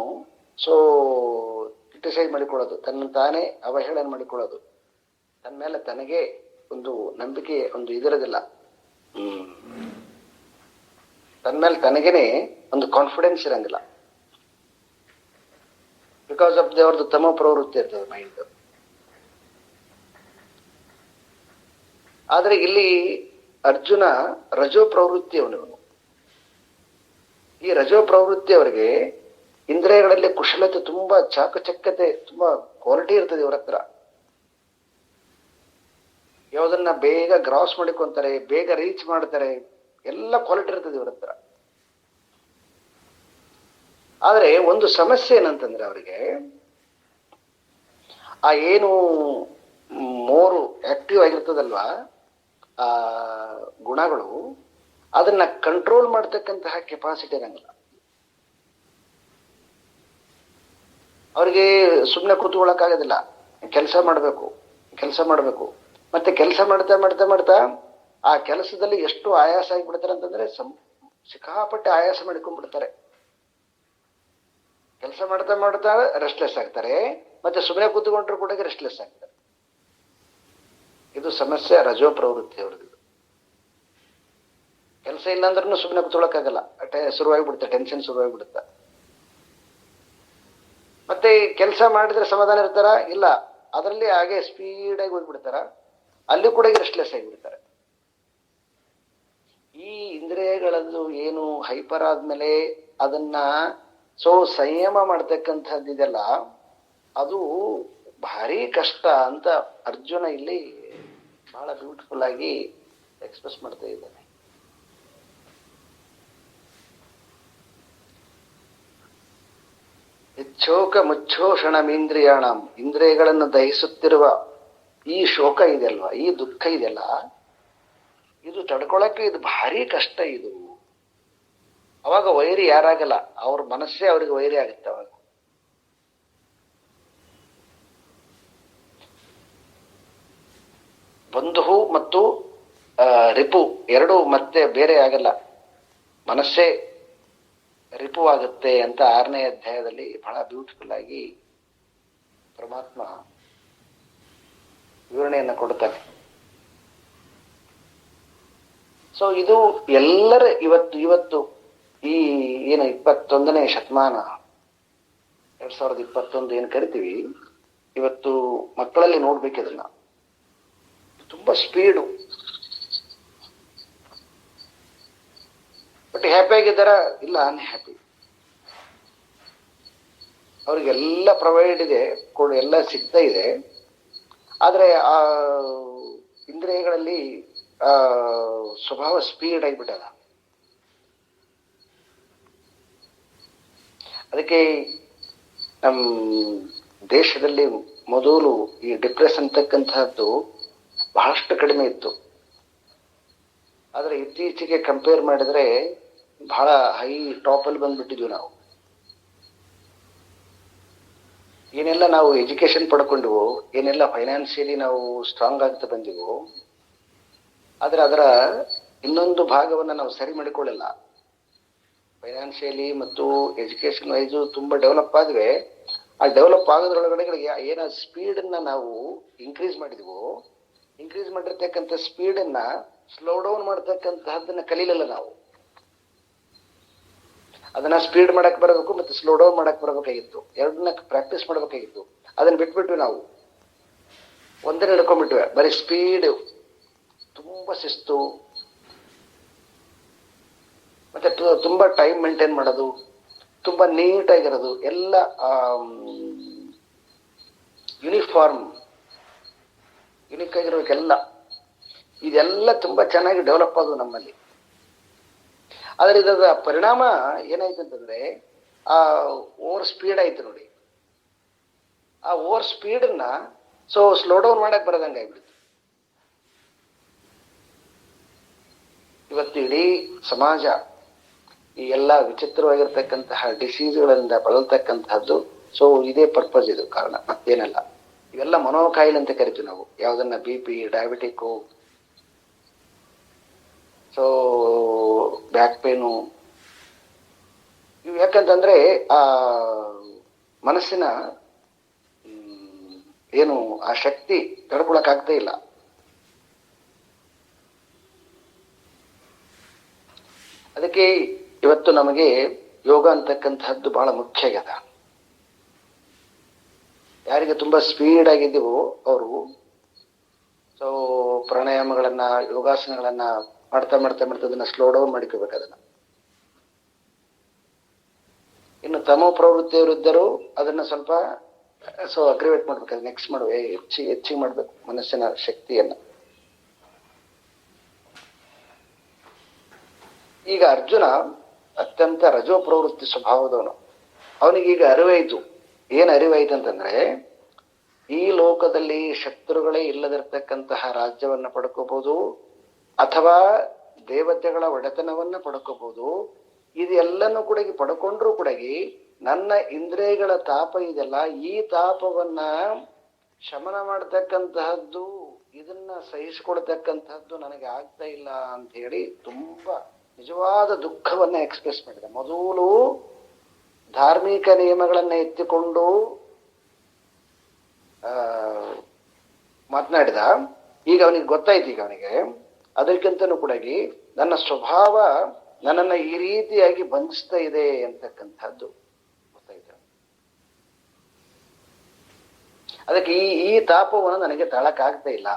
ಕ್ರಿಟಿಸೈಸ್ ಮಾಡಿಕೊಳ್ಳೋದು, ತನ್ನ ತಾನೇ ಅವಹೇಳನ ಮಾಡಿಕೊಳ್ಳೋದು, ತನ್ನ ಮೇಲೆ ತನಗೆ ಒಂದು ನಂಬಿಕೆ ಒಂದು ಇದಿರೋದಿಲ್ಲ, ತನ್ನ ಮೇಲೆ ತನಗೇನೆ ಒಂದು ಕಾನ್ಫಿಡೆನ್ಸ್ ಇರಂಗಿಲ್ಲ. ಬಿಕಾಸ್ ಆಫ್ ಅವ್ರದ್ದು ತಮೋ ಪ್ರವೃತ್ತಿ ಇರ್ತದೆ ಮೈಂಡ್. ಆದ್ರೆ ಇಲ್ಲಿ ಅರ್ಜುನ ರಜೋ ಪ್ರವೃತ್ತಿಯವನು. ಈ ರಜೋ ಪ್ರವೃತ್ತಿಯವರಿಗೆ ಇಂದ್ರಿಯಗಳಲ್ಲಿ ಕುಶಲತೆ ತುಂಬಾ, ಚಾಕಚಕ್ಯತೆ ತುಂಬಾ ಕ್ವಾಲಿಟಿ ಇರ್ತದೆ ಇವ್ರ ಹತ್ರ. ಯಾವುದನ್ನ ಬೇಗ ಗ್ರಾಸ್ ಮಾಡಿಕೊಂತಾರೆ, ಬೇಗ ರೀಚ್ ಮಾಡ್ತಾರೆ, ಎಲ್ಲ ಕ್ವಾಲಿಟಿ ಇರ್ತದೆ ಇವ್ರ ಹತ್ರ. ಆದ್ರೆ ಒಂದು ಸಮಸ್ಯೆ ಏನಂತಂದ್ರೆ, ಅವರಿಗೆ ಆ ಏನು ಮೋರು ಆಕ್ಟಿವ್ ಆಗಿರ್ತದಲ್ವಾ ಆ ಗುಣಗಳು, ಅದನ್ನ ಕಂಟ್ರೋಲ್ ಮಾಡ್ತಕ್ಕಂತಹ ಕೆಪಾಸಿಟಿ ಇರಂಗಿಲ್ಲ ಅವ್ರಿಗೆ. ಸುಮ್ಮನೆ ಕೂತ್ಕೊಳ್ಳೋಕ್ಕಾಗೋದಿಲ್ಲ, ಕೆಲಸ ಮಾಡಬೇಕು. ಮತ್ತೆ ಕೆಲಸ ಮಾಡ್ತಾ ಮಾಡ್ತಾ ಮಾಡ್ತಾ ಆ ಕೆಲಸದಲ್ಲಿ ಎಷ್ಟು ಆಯಾಸ ಆಗಿಬಿಡ್ತಾರೆ ಅಂತಂದ್ರೆ, ಸಿಕ್ಕಾಪಟ್ಟೆ ಆಯಾಸ ಮಾಡ್ಕೊಂಡ್ಬಿಡ್ತಾರೆ. ಕೆಲಸ ಮಾಡ್ತಾ ಮಾಡ್ತಾ ರೆಸ್ಟ್ಲೆಸ್ ಆಗ್ತಾರೆ, ಮತ್ತೆ ಸುಮ್ಮನೆ ಕೂತ್ಕೊಂಡ್ರು ಕೂಡ ರೆಸ್ಟ್ಲೆಸ್ ಆಗ್ತಾರೆ. ಇದು ಸಮಸ್ಯೆ ರಜೋ ಪ್ರವೃತ್ತಿ ಅವ್ರದ್ದು. ಕೆಲಸ ಇಲ್ಲ ಅಂದ್ರೂ ಸುಮ್ಮನೆ ಕೂತ್ಕೊಳ್ಳೋಕ್ಕಾಗಲ್ಲ, ಶುರುವಾಗಿಬಿಡುತ್ತೆ, ಟೆನ್ಷನ್ ಶುರುವಾಗಿಬಿಡುತ್ತೆ. ಮತ್ತೆ ಕೆಲಸ ಮಾಡಿದ್ರೆ ಸಮಾಧಾನ ಇರ್ತಾರ ಇಲ್ಲ, ಅದರಲ್ಲಿ ಹಾಗೆ ಸ್ಪೀಡಾಗಿ ಹೋಗ್ಬಿಡ್ತಾರ, ಅಲ್ಲಿ ಕೂಡ ರೆಸ್ಟ್ಲೆಸ್ ಆಗಿಬಿಡ್ತಾರೆ. ಈ ಇಂದ್ರಿಯಗಳದ್ದು ಏನು ಹೈಪರ್ ಆದ್ಮೇಲೆ ಅದನ್ನ ಸಂಯಮ ಮಾಡ್ತಕ್ಕಂಥದ್ದಿದೆಲ್ಲ, ಅದು ಭಾರಿ ಕಷ್ಟ ಅಂತ ಅರ್ಜುನ ಇಲ್ಲಿ ಬಹಳ ಬ್ಯೂಟಿಫುಲ್ ಆಗಿ ಎಕ್ಸ್ಪ್ರೆಸ್ ಮಾಡ್ತಾ ಇದ್ದಾನೆ. ಇಚ್ಛೋಕ ಮುಚ್ಛೋಷಣಮೀಂದ್ರಿಯಾಣ, ಇಂದ್ರಿಯಗಳನ್ನು ದಹಿಸುತ್ತಿರುವ ಈ ಶೋಕ ಇದೆಯಲ್ವಾ, ಈ ದುಃಖ ಇದೆಯಲ್ಲ, ಇದು ತಡ್ಕೊಳಕ್ಕೆ ಇದು ಭಾರಿ ಕಷ್ಟ ಇದು. ಅವಾಗ ವೈರಿ ಯಾರಾಗಲ್ಲ, ಅವ್ರ ಮನಸ್ಸೇ ಅವ್ರಿಗೆ ವೈರಿ ಆಗುತ್ತೆ. ಅವಾಗ ಬಂಧು ಮತ್ತು ರಿಪು ಎರಡು ಮತ್ತೆ ಬೇರೆ ಆಗಲ್ಲ, ಮನಸ್ಸೇ ರಿಪು ಆಗುತ್ತೆ ಅಂತ 6ನೇ ಅಧ್ಯಾಯದಲ್ಲಿ ಬಹಳ ಬ್ಯೂಟಿಫುಲ್ ಆಗಿ ಪರಮಾತ್ಮ ವಿವರಣೆಯನ್ನು ಕೊಡ್ತಾನೆ. ಸೊ ಇದು ಎಲ್ಲರ ಇವತ್ತು ಈ ಏನು 21ನೇ ಶತಮಾನ 2021 ಏನು ಕರಿತೀವಿ, ಇವತ್ತು ಮಕ್ಕಳಲ್ಲಿ ನೋಡ್ಬೇಕಿದನ್ನ. ತುಂಬಾ ಸ್ಪೀಡು, ಬಟ್ ಹ್ಯಾಪಿ ಆಗಿದ್ದಾರ? ಇಲ್ಲ, ಅನ್ಹ್ಯಾಪಿ. ಅವ್ರಿಗೆಲ್ಲ ಪ್ರೊವೈಡ್ ಇದೆ, ಎಲ್ಲ ಸಿಗ್ತಾ ಇದೆ, ಆದ್ರೆ ಆ ಇಂದ್ರಿಯಗಳಲ್ಲಿ ಸ್ವಭಾವ ಸ್ಪೀಡ್ ಆಗಿಬಿಟ್ಟದ. ಅದಕ್ಕೆ ನಮ್ಮ ದೇಶದಲ್ಲಿ ಮೊದಲು ಈ ಡಿಪ್ರೆಸ್ ಅಂತಕ್ಕಂತಹದ್ದು ಬಹಳಷ್ಟು ಕಡಿಮೆ ಇತ್ತು. ಆದ್ರೆ ಇತ್ತೀಚೆಗೆ ಕಂಪೇರ್ ಮಾಡಿದ್ರೆ ಬಹಳ ಹೈ ಟಾಪ್ ಅಲ್ಲಿ ಬಂದ್ಬಿಟ್ಟಿದ್ವಿ ನಾವು. ಏನೆಲ್ಲ ನಾವು ಎಜುಕೇಶನ್ ಪಡ್ಕೊಂಡಿವು, ಏನೆಲ್ಲ ಫೈನಾನ್ಸಿಯಲಿ ನಾವು ಸ್ಟ್ರಾಂಗ್ ಆಗ್ತಾ ಬಂದಿವು, ಆದ್ರೆ ಅದರ ಇನ್ನೊಂದು ಭಾಗವನ್ನ ನಾವು ಸರಿ ಮಾಡಿಕೊಳ್ಳಿಲ್ಲ. ಫೈನಾನ್ಷಿಯಲಿ ಮತ್ತು ಎಜುಕೇಶನ್ ವೈಸು ತುಂಬಾ ಡೆವಲಪ್ ಆದ್ವಿ. ಆ ಡೆವಲಪ್ ಆಗೋದ್ರೊಳಗಡೆ ಏನ ಸ್ಪೀಡ್ ಅನ್ನ ನಾವು ಇನ್ಕ್ರೀಸ್ ಮಾಡಿದ್ವು, ಇನ್ಕ್ರೀಸ್ ಮಾಡಿರ್ತಕ್ಕಂಥ ಸ್ಪೀಡ್ ಅನ್ನ ಸ್ಲೋ ಡೌನ್ ಮಾಡ್ತಕ್ಕಂತಹದ್ದನ್ನ ಕಲೀಲಿಲ್ಲ ನಾವು. ಅದನ್ನ ಸ್ಪೀಡ್ ಮಾಡಕ್ ಬರಬೇಕು ಮತ್ತೆ ಸ್ಲೋ ಡೌನ್ ಮಾಡಕ್ ಬರಬೇಕಾಗಿತ್ತು, ಎರಡನ್ನ ಪ್ರಾಕ್ಟೀಸ್ ಮಾಡ್ಬೇಕಾಗಿತ್ತು. ಅದನ್ನ ಬಿಟ್ಬಿಟ್ವಿ ನಾವು, ಒಂದೇ ನಡ್ಕೊಂಡ್ಬಿಟ್ವಿ. ಬರೀ ಸ್ಪೀಡ್, ತುಂಬಾ ಶಿಸ್ತು, ಮತ್ತೆ ತುಂಬಾ ಟೈಮ್ ಮೇಂಟೈನ್ ಮಾಡೋದು, ತುಂಬಾ ನೀಟ್ ಆಗಿರೋದು, ಎಲ್ಲ ಯೂನಿಫಾರ್ಮ್ ಯುನಿಕ್ ಆಗಿರ್ಬೇಕೆಲ್ಲ. ಇದೆಲ್ಲ ತುಂಬಾ ಚೆನ್ನಾಗಿ ಡೆವಲಪ್ ಆದವು ನಮ್ಮಲ್ಲಿ. ಆದ್ರೆ ಇದರ ಪರಿಣಾಮ ಏನಾಯ್ತು ಅಂತಂದ್ರೆ ಆ ಓವರ್ ಸ್ಪೀಡ್ ಆಯ್ತು ನೋಡಿ. ಆ ಓವರ್ ಸ್ಪೀಡ್ ಅನ್ನ ಸ್ಲೋ ಡೌನ್ ಮಾಡಕ್ ಬರದಂಗ ಆಗ್ಬಿಡ್ತು. ಇವತ್ತು ಇಡೀ ಸಮಾಜ ಈ ಎಲ್ಲಾ ವಿಚಿತ್ರವಾಗಿರ್ತಕ್ಕಂತಹ ಡಿಸೀಸ್ಗಳಿಂದ ಬಳಲ್ತಕ್ಕಂತಹದ್ದು. ಇದೇ ಪರ್ಪಸ್, ಇದು ಕಾರಣ, ಮತ್ತೇನಲ್ಲ. ಇವೆಲ್ಲ ಮನೋಕಾಯಿಲೆ ಅಂತ ಕರಿತೀವಿ ನಾವು. ಯಾವ್ದನ್ನ BP, ಡಯಾಬಿಟಿಕ್, ಬ್ಯಾಕ್ ಪೇನು, ಇವು ಯಾಕಂತಂದ್ರೆ ಆ ಮನಸ್ಸಿನ ಏನು ಆ ಶಕ್ತಿ ತಡ್ಕೊಳಕ್ ಆಗ್ತಾ ಇಲ್ಲ. ಅದಕ್ಕೆ ಇವತ್ತು ನಮಗೆ ಯೋಗ ಅಂತಕ್ಕಂತಹದ್ದು ಬಹಳ ಮುಖ್ಯ ಆಗ್ಯದ. ಯಾರಿಗೆ ತುಂಬಾ ಸ್ಪೀಡ್ ಆಗಿದ್ದೀವೋ ಅವರು ಪ್ರಾಣಾಯಾಮಗಳನ್ನ, ಯೋಗಾಸನಗಳನ್ನ ಮಾಡ್ತಾ ಮಾಡ್ತಾ ಮಾಡ್ತಾ ಅದನ್ನ ಸ್ಲೋ ಡೌನ್ ಮಾಡಿಕೋಬೇಕು. ಅದನ್ನ ಇನ್ನು ತಮೋ ಪ್ರವೃತ್ತಿಯವರಿದ್ದರು ಅದನ್ನ ಸ್ವಲ್ಪ ಅಗ್ರಿವೇಟ್ ಮಾಡ್ಬೇಕು, ಅದು ನೆಕ್ಸ್ಟ್ ಮಾಡುವ ಹೆಚ್ಚಿಗೆ ಮಾಡ್ಬೇಕು ಮನಸ್ಸಿನ ಶಕ್ತಿಯನ್ನ. ಈಗ ಅರ್ಜುನ ಅತ್ಯಂತ ರಜೋ ಪ್ರವೃತ್ತಿ ಸ್ವಭಾವದವನು. ಅವನಿಗೀಗ ಅರಿವಾಯ್ತು. ಏನ್ ಅರಿವಾಯ್ತು ಅಂತಂದ್ರೆ, ಈ ಲೋಕದಲ್ಲಿ ಶತ್ರುಗಳೇ ಇಲ್ಲದಿರ್ತಕ್ಕಂತಹ ರಾಜ್ಯವನ್ನ ಪಡ್ಕೋಬಹುದು, ಅಥವಾ ದೇವತೆಗಳ ಒಡೆತನವನ್ನ ಪಡ್ಕೋಬಹುದು. ಇದೆಲ್ಲನೂ ಕೂಡ ಪಡ್ಕೊಂಡ್ರು ಕೂಡ ನನ್ನ ಇಂದ್ರಿಯಗಳ ತಾಪ ಇದೆಲ್ಲ, ಈ ತಾಪವನ್ನ ಶಮನ ಮಾಡ್ತಕ್ಕಂತಹದ್ದು, ಇದನ್ನ ಸಹಿಸಿಕೊಡ್ತಕ್ಕಂತಹದ್ದು ನನಗೆ ಆಗ್ತಾ ಇಲ್ಲ ಅಂತ ಹೇಳಿ ತುಂಬಾ ನಿಜವಾದ ದುಃಖವನ್ನ ಎಕ್ಸ್ಪ್ರೆಸ್ ಮಾಡಿದ. ಮೊದಲು ಧಾರ್ಮಿಕ ನಿಯಮಗಳನ್ನ ಎತ್ತಿಕೊಂಡು ಮಾತನಾಡಿದ. ಈಗ ಅವನಿಗೆ ಗೊತ್ತಾಯ್ತು, ಈಗ ಅವನಿಗೆ ಅದಕ್ಕಿಂತನೂ ಕೂಡ ನನ್ನ ಸ್ವಭಾವ ನನ್ನನ್ನ ಈ ರೀತಿಯಾಗಿ ಬಂಧಿಸ್ತಾ ಇದೆ ಅಂತಕ್ಕಂಥದ್ದು ಗೊತ್ತಾಯ್ತು. ಅದಕ್ಕೆ ಈ ತಾಪವನ್ನು ನನಗೆ ತಾಳಕ್ಕಾಗ್ತಾ ಇಲ್ಲ.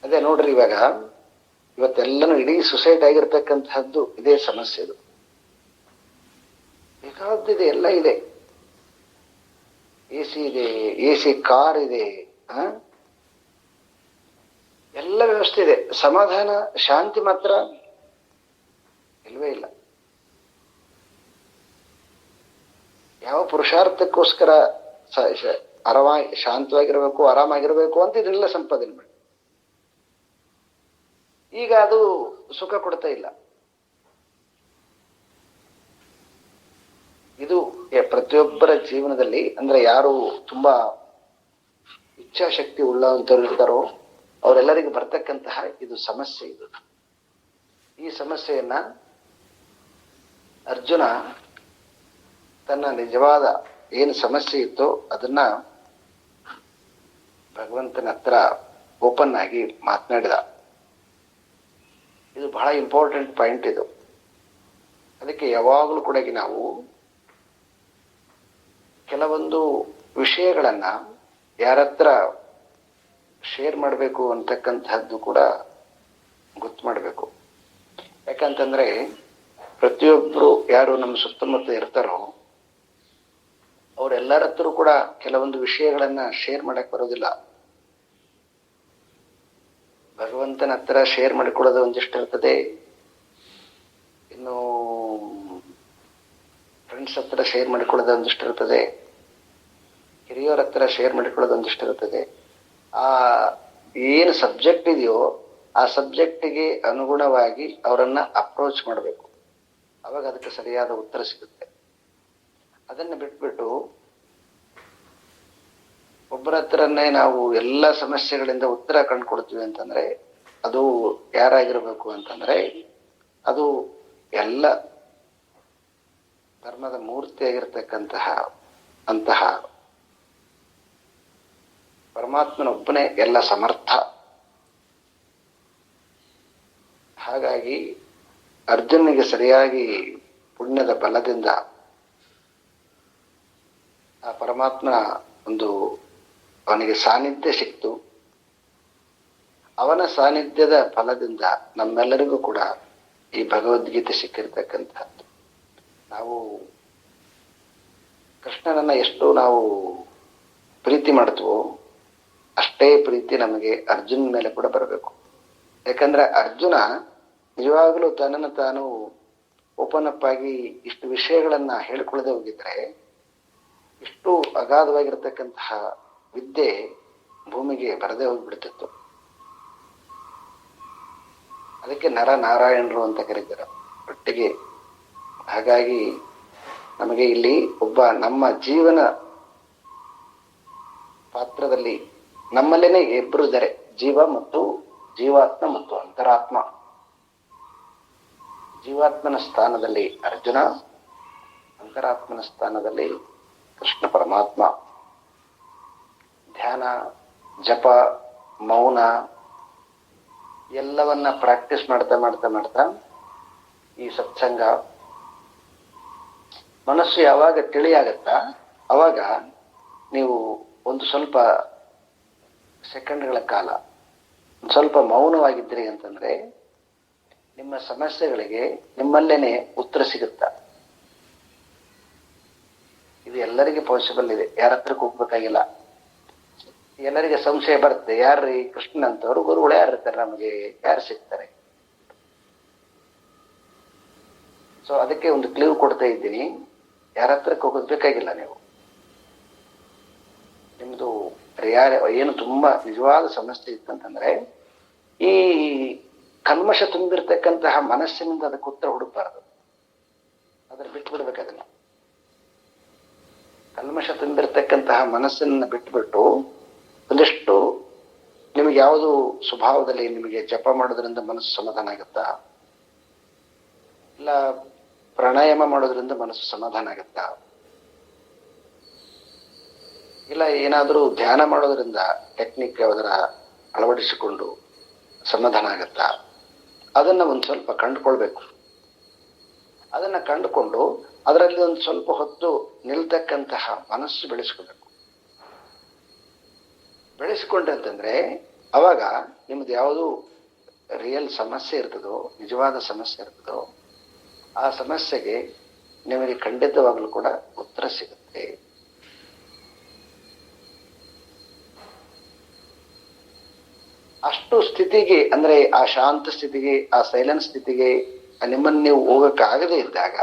ಅದೇ ನೋಡ್ರಿ, ಇವತ್ತೆಲ್ಲನೂ ಇಡೀ ಸೊಸೈಟಿ ಆಗಿರ್ತಕ್ಕಂತಹದ್ದು ಇದೇ ಸಮಸ್ಯೆ. ಇದು ಬೇಕಾದಿದೆ, ಎಲ್ಲ ಇದೆ. AC ಇದೆ, AC ಕಾರ್ ಇದೆ, ಎಲ್ಲ ವ್ಯವಸ್ಥೆ ಇದೆ. ಸಮಾಧಾನ, ಶಾಂತಿ ಮಾತ್ರ ಇಲ್ವೇ ಇಲ್ಲ. ಯಾವ ಪುರುಷಾರ್ಥಕ್ಕೋಸ್ಕರ ಶಾಂತವಾಗಿರ್ಬೇಕು, ಆರಾಮಾಗಿರ್ಬೇಕು ಅಂತ ಇದನ್ನೆಲ್ಲ ಸಂಪಾದನೆ ಮಾಡಿ. ಈಗ ಅದು ಸುಖ ಕೊಡ್ತಾ ಇಲ್ಲ. ಇದು ಪ್ರತಿಯೊಬ್ಬರ ಜೀವನದಲ್ಲಿ, ಅಂದ್ರೆ ಯಾರು ತುಂಬಾ ಇಚ್ಛಾಶಕ್ತಿ ಉಳ್ಳಂತವ್ರು ಇರ್ತಾರೋ ಅವರೆಲ್ಲರಿಗೂ ಬರ್ತಕ್ಕಂತಹ ಇದು ಸಮಸ್ಯೆ. ಇದು ಈ ಸಮಸ್ಯೆಯನ್ನ ಅರ್ಜುನ ತನ್ನ ನಿಜವಾದ ಏನು ಸಮಸ್ಯೆ ಇತ್ತೋ ಅದನ್ನ ಭಗವಂತನ ಹತ್ರ ಓಪನ್ ಆಗಿ ಮಾತನಾಡಿದ. ಇದು ಬಹಳ ಇಂಪಾರ್ಟೆಂಟ್ ಪಾಯಿಂಟ್ ಇದು. ಅದಕ್ಕೆ ಯಾವಾಗಲೂ ಕೂಡ ನಾವು ಕೆಲವೊಂದು ವಿಷಯಗಳನ್ನ ಯಾರತ್ರ ಶೇರ್ ಮಾಡಬೇಕು ಅಂತಕ್ಕಂಥದ್ದು ಕೂಡ ಗೊತ್ತು ಮಾಡಬೇಕು. ಯಾಕಂತಂದ್ರೆ ಪ್ರತಿಯೊಬ್ರು ಯಾರು ನಮ್ಮ ಸುತ್ತಮುತ್ತ ಇರ್ತಾರೋ ಅವರೆಲ್ಲರ ಹತ್ರ ಕೂಡ ಕೆಲವೊಂದು ವಿಷಯಗಳನ್ನ ಶೇರ್ ಮಾಡಕ್ ಬರೋದಿಲ್ಲ. ಭಗವಂತನ ಹತ್ರ ಶೇರ್ ಮಾಡಿಕೊಳ್ಳೋದು ಒಂದಿಷ್ಟು ಇರ್ತದೆ, ಇನ್ನು ಫ್ರೆಂಡ್ಸ್ ಹತ್ರ ಶೇರ್ ಮಾಡಿಕೊಳ್ಳೋದು ಒಂದಿಷ್ಟು ಇರ್ತದೆ, ಹಿರಿಯರ ಹತ್ರ ಶೇರ್ ಮಾಡಿಕೊಳ್ಳೋದು ಒಂದಿಷ್ಟು ಇರ್ತದೆ. ಆ ಏನು ಸಬ್ಜೆಕ್ಟ್ ಇದೆಯೋ ಆ ಸಬ್ಜೆಕ್ಟಿಗೆ ಅನುಗುಣವಾಗಿ ಅವರನ್ನ ಅಪ್ರೋಚ್ ಮಾಡಬೇಕು. ಅವಾಗ ಅದಕ್ಕೆ ಸರಿಯಾದ ಉತ್ತರ ಸಿಗುತ್ತೆ. ಅದನ್ನ ಬಿಟ್ಬಿಟ್ಟು ಒಬ್ಬರ ಹತ್ರನೇ ನಾವು ಎಲ್ಲ ಸಮಸ್ಯೆಗಳಿಂದ ಉತ್ತರ ಕಂಡುಕೊಡ್ತೀವಿ ಅಂತಂದ್ರೆ ಅದು ಯಾರಾಗಿರ್ಬೇಕು ಅಂತಂದ್ರೆ ಅದು ಎಲ್ಲ ಧರ್ಮದ ಮೂರ್ತಿಯಾಗಿರ್ತಕ್ಕಂತಹ ಅಂತಹ ಪರಮಾತ್ಮನೊಬ್ಬನೇ ಎಲ್ಲ ಸಮರ್ಥ. ಹಾಗಾಗಿ ಅರ್ಜುನಿಗೆ ಸರಿಯಾಗಿ ಪುಣ್ಯದ ಬಲದಿಂದ ಆ ಪರಮಾತ್ಮನ ಒಂದು ಅವನಿಗೆ ಸಾನ್ನಿಧ್ಯ ಸಿಕ್ತು. ಅವನ ಸಾನ್ನಿಧ್ಯದ ಫಲದಿಂದ ನಮ್ಮೆಲ್ಲರಿಗೂ ಕೂಡ ಈ ಭಗವದ್ಗೀತೆ ಸಿಕ್ಕಿರ್ತಕ್ಕಂಥದ್ದು. ನಾವು ಕೃಷ್ಣನನ್ನ ಎಷ್ಟು ನಾವು ಪ್ರೀತಿ ಮಾಡ್ತೀವೋ ಅಷ್ಟೇ ಪ್ರೀತಿ ನಮಗೆ ಅರ್ಜುನ್ ಮೇಲೆ ಕೂಡ ಬರಬೇಕು. ಯಾಕಂದ್ರೆ ಅರ್ಜುನ ನಿಜವಾಗ್ಲೂ ತನ್ನನ್ನು ತಾನು ಓಪನ್ ಅಪ್ ಆಗಿ ಇಷ್ಟು ವಿಷಯಗಳನ್ನ ಹೇಳ್ಕೊಳ್ಳದೆ ಹೋಗಿದ್ರೆ ಇಷ್ಟು ಅಗಾಧವಾಗಿರ್ತಕ್ಕಂತಹ ವಿದ್ಯೆ ಭೂಮಿಗೆ ಬರದೇ ಹೋಗ್ಬಿಡ್ತಿತ್ತು. ಅದಕ್ಕೆ ನರ ನಾರಾಯಣರು ಅಂತ ಕರೀತಾರೆ ಒಟ್ಟಿಗೆ. ಹಾಗಾಗಿ ನಮಗೆ ಇಲ್ಲಿ ಒಬ್ಬ ನಮ್ಮ ಜೀವನ ಪಾತ್ರದಲ್ಲಿ ನಮ್ಮಲ್ಲೇನೆ ಇಬ್ರು ಇದ್ದಾರೆ, ಜೀವ ಮತ್ತು ಜೀವಾತ್ಮ ಮತ್ತು ಅಂತರಾತ್ಮ. ಜೀವಾತ್ಮನ ಸ್ಥಾನದಲ್ಲಿ ಅರ್ಜುನ, ಅಂತರಾತ್ಮನ ಸ್ಥಾನದಲ್ಲಿ ಕೃಷ್ಣ ಪರಮಾತ್ಮ. ಧ್ಯಾನ, ಜಪ, ಮೌನ ಎಲ್ಲವನ್ನ ಪ್ರಾಕ್ಟೀಸ್ ಮಾಡ್ತಾ ಮಾಡ್ತಾ ಮಾಡ್ತಾ ಈ ಸತ್ಸಂಗ ಮನಸ್ಸು ಯಾವಾಗ ತಿಳಿಯಾಗತ್ತಾ ಅವಾಗ ನೀವು ಒಂದು ಸ್ವಲ್ಪ ಸೆಕೆಂಡ್ಗಳ ಕಾಲ ಸ್ವಲ್ಪ ಮೌನವಾಗಿದ್ದೀರಿ ಅಂತಂದ್ರೆ ನಿಮ್ಮ ಸಮಸ್ಯೆಗಳಿಗೆ ನಿಮ್ಮಲ್ಲೇನೆ ಉತ್ತರ ಸಿಗುತ್ತ. ಇದು ಎಲ್ಲರಿಗೆ ಪಾಸಿಬಲ್ ಇದೆ, ಯಾರ ಹತ್ರಕ್ಕೆ ಹೋಗ್ಬೇಕಾಗಿಲ್ಲ. ಎಲ್ಲರಿಗೆ ಸಂಶಯ ಬರುತ್ತೆ, ಯಾರ್ರೀ ಕೃಷ್ಣನ್ ಅಂತವ್ರು ಗುರುಗಳು ಯಾರು ಇರ್ತಾರೆ, ನಮಗೆ ಯಾರು ಸಿಗ್ತಾರೆ? ಸೊ ಅದಕ್ಕೆ ಒಂದು ಕ್ಲೂ ಕೊಡ್ತಾ ಇದ್ದೀನಿ, ಯಾರ ಹತ್ರಕ್ಕೆ ಹೋಗೋದು ಬೇಕಾಗಿಲ್ಲ. ನೀವು ನಿಮ್ದು ಏನು ತುಂಬಾ ನಿಜವಾದ ಸಮಸ್ಯೆ ಇತ್ತಂತಂದ್ರೆ ಈ ಕಲ್ಮಶ ತುಂಬಿರ್ತಕ್ಕಂತಹ ಮನಸ್ಸಿನಿಂದ ಅದಕ್ಕೆ ಉತ್ತರ ಹುಡುಕ್ಬಾರ್ದು, ಅದ್ರ ಬಿಟ್ಟು ಬಿಡ್ಬೇಕು. ಅದನ್ನ ಕಲ್ಮಶ ತುಂಬಿರ್ತಕ್ಕಂತಹ ಮನಸ್ಸನ್ನ ಬಿಟ್ಟುಬಿಟ್ಟು ಒಂದಿಷ್ಟು ನಿಮಗೆ ಯಾವುದು ಸ್ವಭಾವದಲ್ಲಿ ನಿಮಗೆ ಜಪ ಮಾಡೋದ್ರಿಂದ ಮನಸ್ಸು ಸಮಾಧಾನ ಆಗುತ್ತಾ, ಇಲ್ಲ ಪ್ರಾಣಾಯಾಮ ಮಾಡೋದ್ರಿಂದ ಮನಸ್ಸು ಸಮಾಧಾನ ಆಗುತ್ತಾ, ಇಲ್ಲ ಏನಾದರೂ ಧ್ಯಾನ ಮಾಡೋದ್ರಿಂದ ಟೆಕ್ನಿಕ್ ಯಾವ್ದಾರ ಅಳವಡಿಸಿಕೊಂಡು ಸಮಾಧಾನ ಆಗತ್ತಾ, ಅದನ್ನ ಒಂದು ಸ್ವಲ್ಪ ಕಂಡುಕೊಳ್ಬೇಕು. ಅದನ್ನ ಕಂಡುಕೊಂಡು ಅದರಲ್ಲಿ ಒಂದು ಸ್ವಲ್ಪ ಹೊತ್ತು ನಿಲ್ತಕ್ಕಂತಹ ಮನಸ್ಸು ಬೆಳೆಸ್ಕೋಬೇಕು. ಬೆಳೆಸಿಕೊಂಡಂತಂದ್ರೆ ಅವಾಗ ನಿಮ್ದು ಯಾವುದು ರಿಯಲ್ ಸಮಸ್ಯೆ ಇರ್ತದೋ, ನಿಜವಾದ ಸಮಸ್ಯೆ ಇರ್ತದೋ ಆ ಸಮಸ್ಯೆಗೆ ನಿಮಗೆ ಖಂಡಿತವಾಗ್ಲೂ ಕೂಡ ಉತ್ತರ ಸಿಗುತ್ತೆ. ಅಷ್ಟು ಸ್ಥಿತಿಗೆ, ಅಂದ್ರೆ ಆ ಶಾಂತ ಸ್ಥಿತಿಗೆ, ಆ ಸೈಲೆಂಟ್ ಸ್ಥಿತಿಗೆ ನಿಮ್ಮನ್ನು ನೀವು ಹೋಗಕ್ಕಾಗದೇ ಇದ್ದಾಗ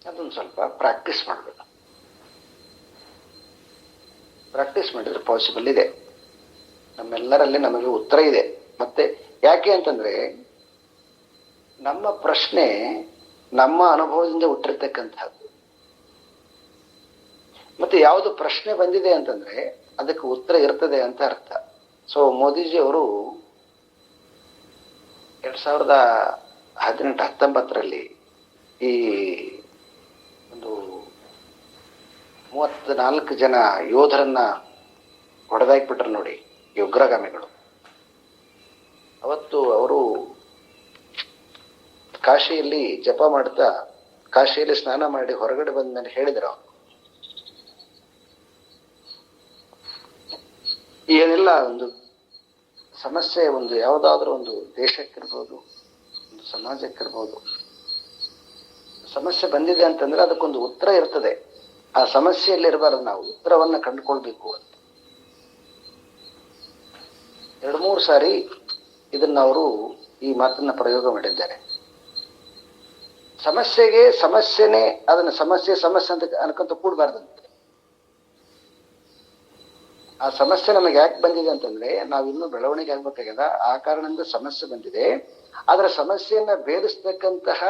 ಅದೊಂದು ಸ್ವಲ್ಪ ಪ್ರಾಕ್ಟೀಸ್ ಮಾಡಬೇಕು. ಪ್ರಾಕ್ಟೀಸ್ ಮಾಡಿದ್ರೆ ಪಾಸಿಬಲ್ ಇದೆ. ನಮ್ಮೆಲ್ಲರಲ್ಲಿ ನಮಗೆ ಉತ್ತರ ಇದೆ. ಮತ್ತೆ ಯಾಕೆ ಅಂತಂದ್ರೆ ನಮ್ಮ ಪ್ರಶ್ನೆ ನಮ್ಮ ಅನುಭವದಿಂದ ಹುಟ್ಟಿರ್ತಕ್ಕಂಥದ್ದು. ಮತ್ತೆ ಯಾವುದು ಪ್ರಶ್ನೆ ಬಂದಿದೆ ಅಂತಂದ್ರೆ ಅದಕ್ಕೆ ಉತ್ತರ ಇರ್ತದೆ ಅಂತ ಅರ್ಥ. ಸೊ ಮೋದಿಜಿ ಅವರು 2018-19 ಈ ಒಂದು 34 ಜನ ಯೋಧರನ್ನ ಹೊಡೆದಾಕ್ಬಿಟ್ರು ನೋಡಿ, ಈ ಉಗ್ರಗಾಮಿಗಳು. ಅವತ್ತು ಅವರು ಕಾಶಿಯಲ್ಲಿ ಜಪ ಮಾಡ್ತಾ, ಕಾಶಿಯಲ್ಲಿ ಸ್ನಾನ ಮಾಡಿ ಹೊರಗಡೆ ಬಂದ ಮೇಲೆ ಹೇಳಿದ್ರು, ಏನೆಲ್ಲ ಒಂದು ಸಮಸ್ಯೆ, ಒಂದು ಯಾವುದಾದ್ರೂ ಒಂದು ದೇಶಕ್ಕಿರ್ಬೋದು, ಒಂದು ಸಮಾಜಕ್ಕಿರ್ಬೋದು, ಸಮಸ್ಯೆ ಬಂದಿದೆ ಅಂತಂದ್ರೆ ಅದಕ್ಕೊಂದು ಉತ್ತರ ಇರ್ತದೆ. ಆ ಸಮಸ್ಯೆಯಲ್ಲಿ ಇರಬಾರ್ದು, ನಾವು ಉತ್ತರವನ್ನ ಕಂಡುಕೊಳ್ಬೇಕು ಅಂತ 2-3 ಸಾರಿ ಇದನ್ನ ಅವರು ಈ ಮಾತನ್ನ ಪ್ರಯೋಗ ಮಾಡಿದ್ದಾರೆ. ಸಮಸ್ಯೆಗೆ ಸಮಸ್ಯೆನೇ, ಅದನ್ನ ಸಮಸ್ಯೆ ಅಂತ ಅನ್ಕೊಂತ ಕೂಡಬಾರ್ದಂತೆ. ಆ ಸಮಸ್ಯೆ ನಮಗೆ ಯಾಕೆ ಬಂದಿದೆ ಅಂತಂದ್ರೆ ನಾವು ಇನ್ನೂ ಬೆಳವಣಿಗೆ ಆಗ್ಬೇಕಾಗ್ಯದ, ಆ ಕಾರಣದಿಂದ ಸಮಸ್ಯೆ ಬಂದಿದೆ. ಆದ್ರೆ ಸಮಸ್ಯೆಯನ್ನ ಭೇದಿಸ್ತಕ್ಕಂತಹ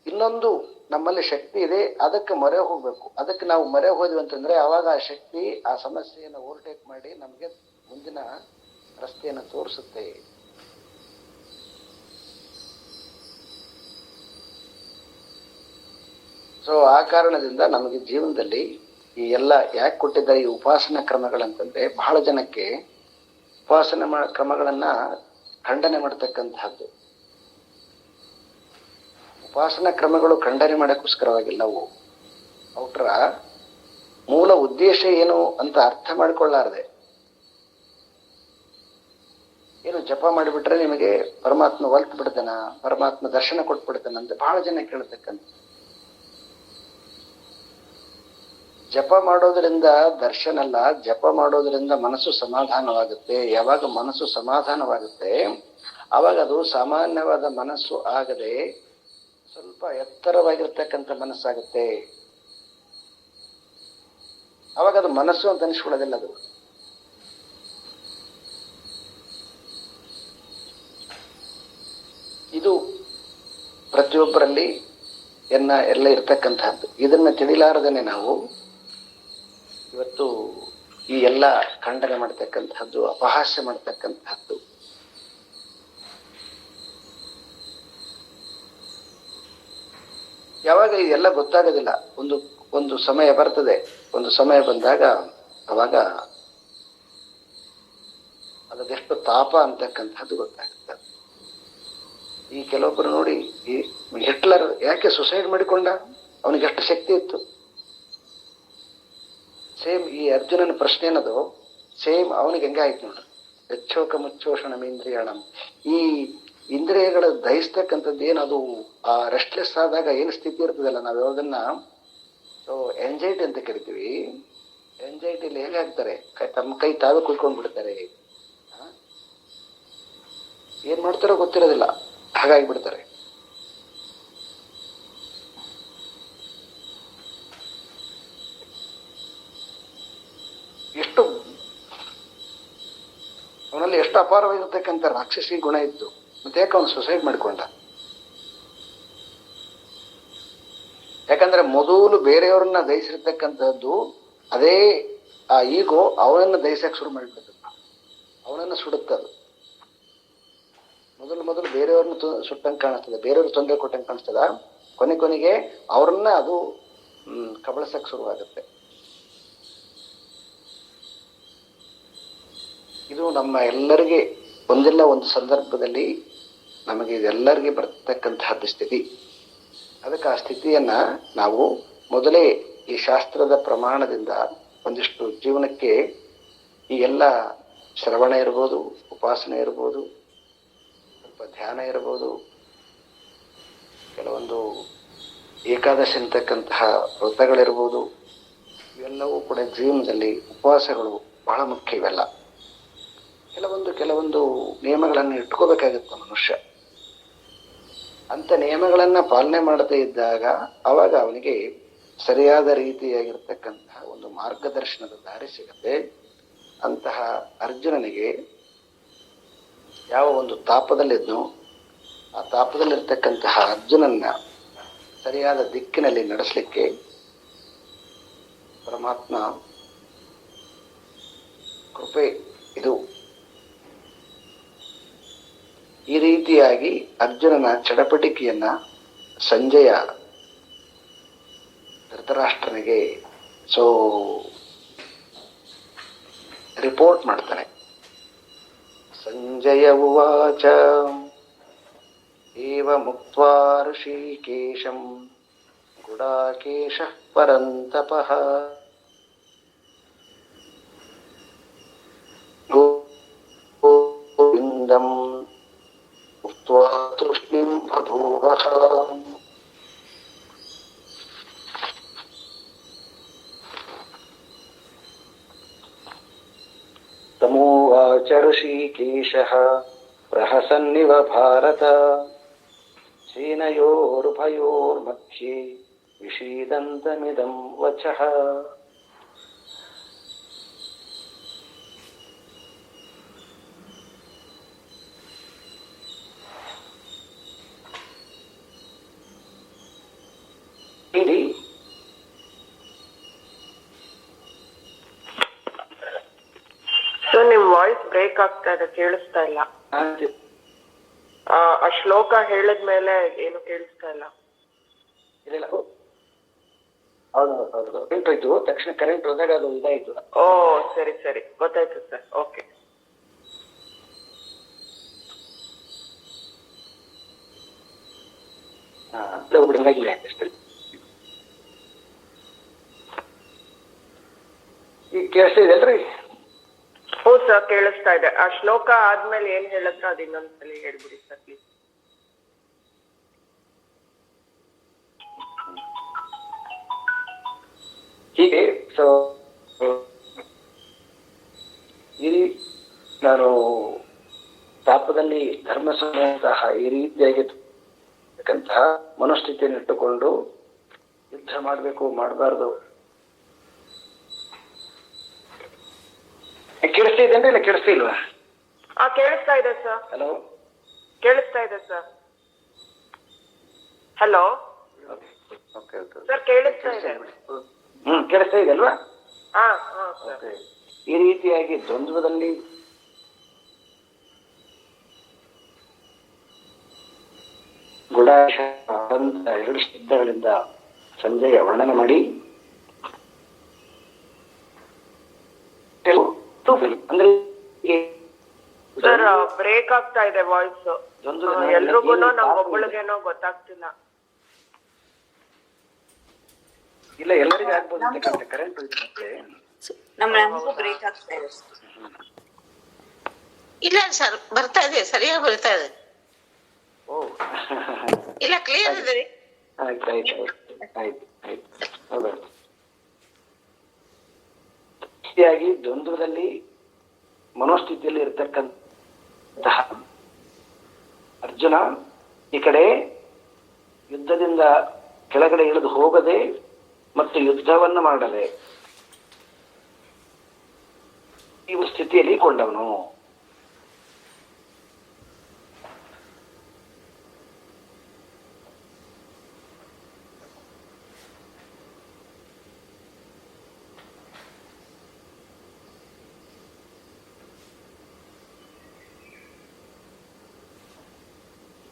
ಇನ್ನೊಂದು ನಮ್ಮಲ್ಲಿ ಶಕ್ತಿ ಇದೆ, ಅದಕ್ಕೆ ಮೊರೆ ಹೋಗ್ಬೇಕು. ಅದಕ್ಕೆ ನಾವು ಮೊರೆ ಹೋದ್ವಿ ಅಂತಂದ್ರೆ ಅವಾಗ ಆ ಶಕ್ತಿ ಆ ಸಮಸ್ಯೆಯನ್ನು ಓವರ್ಟೇಕ್ ಮಾಡಿ ನಮಗೆ ಮುಂದಿನ ರಸ್ತೆಯನ್ನು ತೋರಿಸುತ್ತೆ. ಸೊ ಆ ಕಾರಣದಿಂದ ನಮಗೆ ಜೀವನದಲ್ಲಿ ಈ ಎಲ್ಲ ಯಾಕೆ ಕೊಟ್ಟಿದ್ದಾರೆ ಈ ಉಪಾಸನಾ ಕ್ರಮಗಳಂತಂದ್ರೆ, ಬಹಳ ಜನಕ್ಕೆ ಉಪಾಸನ ಕ್ರಮಗಳನ್ನ ಖಂಡನೆ ಮಾಡತಕ್ಕಂತಹದ್ದು. ಉಪಾಸನಾ ಕ್ರಮಗಳು ಖಂಡನೆ ಮಾಡಕ್ಕೋಸ್ಕರವಾಗಿಲ್ಲ, ಅವರ ಮೂಲ ಉದ್ದೇಶ ಏನು ಅಂತ ಅರ್ಥ ಮಾಡಿಕೊಳ್ಳಾರದೆ, ಏನು ಜಪ ಮಾಡಿಬಿಟ್ರೆ ನಿಮಗೆ ಪರಮಾತ್ಮ ಒಲ್ತ್ ಬಿಡ್ತಾನ, ಪರಮಾತ್ಮ ದರ್ಶನ ಕೊಟ್ಬಿಡ್ತಾನ ಅಂತ ಬಹಳ ಜನ ಕೇಳತಕ್ಕಂಥ. ಜಪ ಮಾಡೋದ್ರಿಂದ ದರ್ಶನ ಅಲ್ಲ, ಜಪ ಮಾಡೋದ್ರಿಂದ ಮನಸ್ಸು ಸಮಾಧಾನವಾಗುತ್ತೆ. ಯಾವಾಗ ಮನಸ್ಸು ಸಮಾಧಾನವಾಗುತ್ತೆ ಅವಾಗ ಅದು ಸಾಮಾನ್ಯವಾದ ಮನಸ್ಸು ಆಗದೆ ಸ್ವಲ್ಪ ಎತ್ತರವಾಗಿರ್ತಕ್ಕಂಥ ಮನಸ್ಸಾಗುತ್ತೆ. ಅವಾಗ ಅದು ಮನಸ್ಸು ಅಂತ ಅನಿಸ್ಕೊಳ್ಳೋದಿಲ್ಲ. ಅದು ಇದು ಪ್ರತಿಯೊಬ್ಬರಲ್ಲಿ ಎಲ್ಲ ಇರ್ತಕ್ಕಂಥದ್ದು. ಇದನ್ನ ತಿಳಿಲಾರದೇನೆ ನಾವು ಇವತ್ತು ಈ ಎಲ್ಲ ಖಂಡನೆ ಮಾಡ್ತಕ್ಕಂಥದ್ದು, ಅಪಹಾಸ್ಯ ಮಾಡ್ತಕ್ಕಂಥದ್ದು. ಯಾವಾಗ ಇದೆಲ್ಲ ಗೊತ್ತಾಗೋದಿಲ್ಲ, ಒಂದು ಸಮಯ ಬರ್ತದೆ. ಒಂದು ಸಮಯ ಬಂದಾಗ ಅವಾಗ ಅದೆಷ್ಟು ತಾಪ ಅಂತಕ್ಕಂಥದ್ದು ಗೊತ್ತಾಗುತ್ತೆ. ಈ ಕೆಲವೊಬ್ಬರು ನೋಡಿ, ಈ ಹಿಟ್ಲರ್ ಯಾಕೆ ಸುಸೈಡ್ ಮಾಡಿಕೊಂಡ? ಅವನಿಗೆ ಎಷ್ಟು ಶಕ್ತಿ ಇತ್ತು. ಸೇಮ್ ಈ ಅರ್ಜುನನ ಪ್ರಶ್ನೆ ಏನದು ಸೇಮ್ ಅವನಿಗೆ ಹೆಂಗ ಆಯ್ತು ನೋಡ್ರಿ. ಯಚ್ಚೋಕ ಮುಚ್ಚೋಷಣಂ ಇಂದ್ರಿಯಣಂ. ಈ ಇಂದ್ರಿಯಗಳು ದಹಿಸ್ತಕ್ಕಂಥದ್ದು ಏನದು ಆ ರೆಸ್ಟ್ಲೆಸ್ ಆದಾಗ ಏನು ಸ್ಥಿತಿ ಇರ್ತದಲ್ಲ, ನಾವು ಯಾವ್ದನ್ನ ಎಂಜೈಟಿ ಅಂತ ಕರಿತೀವಿ. ಎಂಜೈಟಿಲಿ ಹೇಗಾಗ್ತಾರೆ, ತಮ್ಮ ಕೈ ತಾವೇ ಕುಯ್ಕೊಂಡ್ ಬಿಡ್ತಾರೆ. ಏನ್ ಮಾಡ್ತಾರೋ ಗೊತ್ತಿರೋದಿಲ್ಲ, ಹಾಗಾಗಿ ಬಿಡ್ತಾರೆ. ಅವನಲ್ಲಿ ಎಷ್ಟು ಅಪಾರವಾಗಿರ್ತಕ್ಕಂಥ ರಾಕ್ಷಸಿ ಗುಣ ಇತ್ತು, ಮತ್ತೆ ಯಾಕೆ ಅವನು ಸುಸೈಡ್ ಮಾಡಿಕೊಂಡ? ಯಾಕಂದ್ರೆ ಮೊದಲು ಬೇರೆಯವ್ರನ್ನ ದಹಿಸಿರ್ತಕ್ಕಂಥದ್ದು ಅದೇ ಆ ಈಗೋ ಅವನನ್ನ ದಹಿಸಕ್ ಶುರು ಮಾಡಿಬಿಡ್ತದ, ಅವನನ್ನ ಸುಡುತ್ತದು. ಮೊದಲು ಬೇರೆಯವ್ರನ್ನ ಸುಟ್ಟಂಗೆ ಕಾಣಿಸ್ತದೆ, ಬೇರೆಯವ್ರ ತೊಂದರೆ ಕೊಟ್ಟಂಗೆ ಕಾಣಿಸ್ತದ. ಕೊನೆಗೆ ಅವ್ರನ್ನ ಅದು ಕಬಳಸಕ್ ಶುರುವಾಗುತ್ತೆ. ಇದು ನಮ್ಮ ಎಲ್ಲರಿಗೆ ಒಂದಿಲ್ಲ ಒಂದು ಸಂದರ್ಭದಲ್ಲಿ ನಮಗೆ ಇದೆಲ್ಲರಿಗೆ ಬರ್ತಕ್ಕಂತಹದ್ದು ಸ್ಥಿತಿ. ಅದಕ್ಕೆ ಆ ಸ್ಥಿತಿಯನ್ನ ನಾವು ಮೊದಲೇ ಈ ಶಾಸ್ತ್ರದ ಪ್ರಮಾಣದಿಂದ ಒಂದಿಷ್ಟು ಜೀವನಕ್ಕೆ ಈ ಎಲ್ಲ ಶ್ರವಣ ಇರ್ಬೋದು, ಉಪಾಸನೆ ಇರ್ಬೋದು, ಸ್ವಲ್ಪ ಧ್ಯಾನ ಇರ್ಬೋದು, ಕೆಲವೊಂದು ಏಕಾದಶಿ ಅಂತಕ್ಕಂತಹ ವ್ರತಗಳಿರ್ಬೋದು, ಇವೆಲ್ಲವೂ ಕೂಡ ಜೀವನದಲ್ಲಿ ಉಪವಾಸಗಳು ಬಹಳ ಮುಖ್ಯ. ಇವೆಲ್ಲ ಕೆಲವೊಂದು ನಿಯಮಗಳನ್ನು ಇಟ್ಕೋಬೇಕಾಗುತ್ತೆ ಮನುಷ್ಯ. ಅಂತ ನಿಯಮಗಳನ್ನ ಪಾಲನೆ ಮಾಡದೇ ಇದ್ದಾಗ ಅವಾಗ ಅವನಿಗೆ ಸರಿಯಾದ ರೀತಿಯಾಗಿರ್ತಕ್ಕಂತಹ ಒಂದು ಮಾರ್ಗದರ್ಶನದ ದಾರಿ ಸಿಗತ್ತೆ. ಅಂತಹ ಅರ್ಜುನನಿಗೆ ಯಾವ ಒಂದು ತಾಪದಲ್ಲಿದ್ನೋ ಆ ತಾಪದಲ್ಲಿರ್ತಕ್ಕಂತಹ ಅರ್ಜುನನ್ನ ಸರಿಯಾದ ದಿಕ್ಕಿನಲ್ಲಿ ನಡೆಸಲಿಕ್ಕೆ ಪರಮಾತ್ಮ ಕೃಪೆ ಇದು. ಈ ರೀತಿಯಾಗಿ ಅರ್ಜುನನ ಚಡಪಟಿಕೆಯನ್ನ ಸಂಜಯ ಧೃತರಾಷ್ಟ್ರನಿಗೆ ರಿಪೋರ್ಟ್ ಮಾಡ್ತಾನೆ. ಸಂಜಯ ಉವಾಚ ಏವ ಮುಕ್ತ್ವಾ ಋಷಿಕೇಶಂ ಗುಡಾಕೇಶಃ ಪರಂತಪಃ ಗೋವಿಂದಂ ಉಕ್ತ್ವಾ ತೃಷ್ಣಿಂ ಬಭೂವಃ. ತಮೋವಾಚ ಋಷಿಕೇಶಃ ಪ್ರಹಸನ್ನಿವ ಭಾರತ ಸೇನಯೋರುಭಯೋರ್ಮಧ್ಯೆ ವಿಷೀದಂತಮಿದಂ ವಚಃ. ನಿಮ್ ವಾಯ್ಸ್ ಬ್ರೇಕ್ ಆಗ್ತಾ ಇದೆ, ಕೇಳಿಸ್ತಾ ಇಲ್ಲ. ಆ ಶ್ಲೋಕ ಹೇಳಿದ್ಮೇಲೆ ಏನು ಕೇಳಿಸ್ತಾ ಇಲ್ಲ. ಕರೆಂಟ್ ಹೋಯ್ತು, ತಕ್ಷಣ ಕರೆಂಟ್ ಹೋದಾಗ ಅದು ಇದಾಯ್ತು. ಓ ಸರಿ ಸರಿ, ಗೊತ್ತಾಯ್ತು ಸರ್. ಓಕೆ. ಈಗ ಕೇಳಿಸ್ತಾ ಇದೆಲ್ರಿ? ಹೌದು ಸರ್, ಕೇಳಿಸ್ತಾ ಇದೆ. ಆ ಶ್ಲೋಕ ಆದ್ಮೇಲೆ ಏನ್ ಹೇಳಿದ್ರು ಅದು ಇನ್ನೊಂದ್ಸಲಿ ಹೇಳ್ಬಿಡಿ ಸರ್ ಪ್ಲೀಸ್. ಹೀಗೆ ನಾನು ತಾಪದಲ್ಲಿ ಧರ್ಮ ಸಮೇತಹ ಈ ರೀತಿಯಾಗಿರ್ತಕ್ಕಂತಹ ಮನೋಸ್ಥಿತಿಯನ್ನು ಇಟ್ಟುಕೊಂಡು ಯುದ್ಧ ಮಾಡಬೇಕು ಮಾಡಬಾರ್ದು. ಕೇಳಿಸ್ತಾ ಇದೇನ್ರಿ? ಇಲ್ಲ ಕೇಳಿಸ್ತಾ ಇಲ್ವಾ? ಕೇಳಿಸ್ತಾ ಇದೆ ಸರ್. ಹಲೋ, ಕೇಳಿಸ್ತಾ ಇದೆ ಸರ್. ಹಲೋ ಸರ್, ಕೇಳಿಸ್ತಾ ಇದೆ. ಕೇಳಿಸ್ತಾ ಇದೆ ಅಲ್ವಾ? ಸರ್. ಈ ರೀತಿಯಾಗಿ ದ್ವಂದ್ವದಲ್ಲಿ ಗುಡಾಶ ಎರಡು ಶಬ್ದಗಳಿಂದ ಸಂಜಯ ವರ್ಣನೆ ಮಾಡಿ ಅಂದ್ರೆ ಸರ್ ಬ್ರೇಕ್ ಆಗ್ತಾ ಇದೆ ವಾಯ್ಸ್. ಎಲ್ರಿಗೂ ನಮ್ಗೊಬ್ಬಳಿಗೇನೋ ಗೊತ್ತಾಗ್ತಿಲ್ಲ. ಇಲ್ಲ, ಎಲ್ಲರಿಗೂ ಆಗ್ಬೋದು. ಕರೆಂಟ್ ನಮಗೂ ಬ್ರೇಕ್ ಆಗ್ತಾ ಇದೆ. ಇಲ್ಲ ಸರ್, ಬರ್ತಾ ಇದೆ, ಸರಿಯಾಗಿ ಬರ್ತಾ ಇದೆ. ಓ ಇಲ್ಲ, ಕ್ಲಿಯರ್ ಇದೆ. ಆಯ್ತು ಆಯ್ತು ಆಯ್ತು ಆಯ್ತು ಹೌದು. ರೀತಿಯಾಗಿ ದ್ವಂದ್ವದಲ್ಲಿ ಮನೋಸ್ಥಿತಿಯಲ್ಲಿ ಇರತಕ್ಕಂತಹ ಅರ್ಜುನ ಈ ಕಡೆ ಯುದ್ಧದಿಂದ ಕೆಳಗಡೆ ಇಳಿದು ಹೋಗದೆ ಮತ್ತು ಯುದ್ಧವನ್ನು ಮಾಡದೆ ಈ ಸ್ಥಿತಿಯಲ್ಲಿ ಕೊಂಡವನು.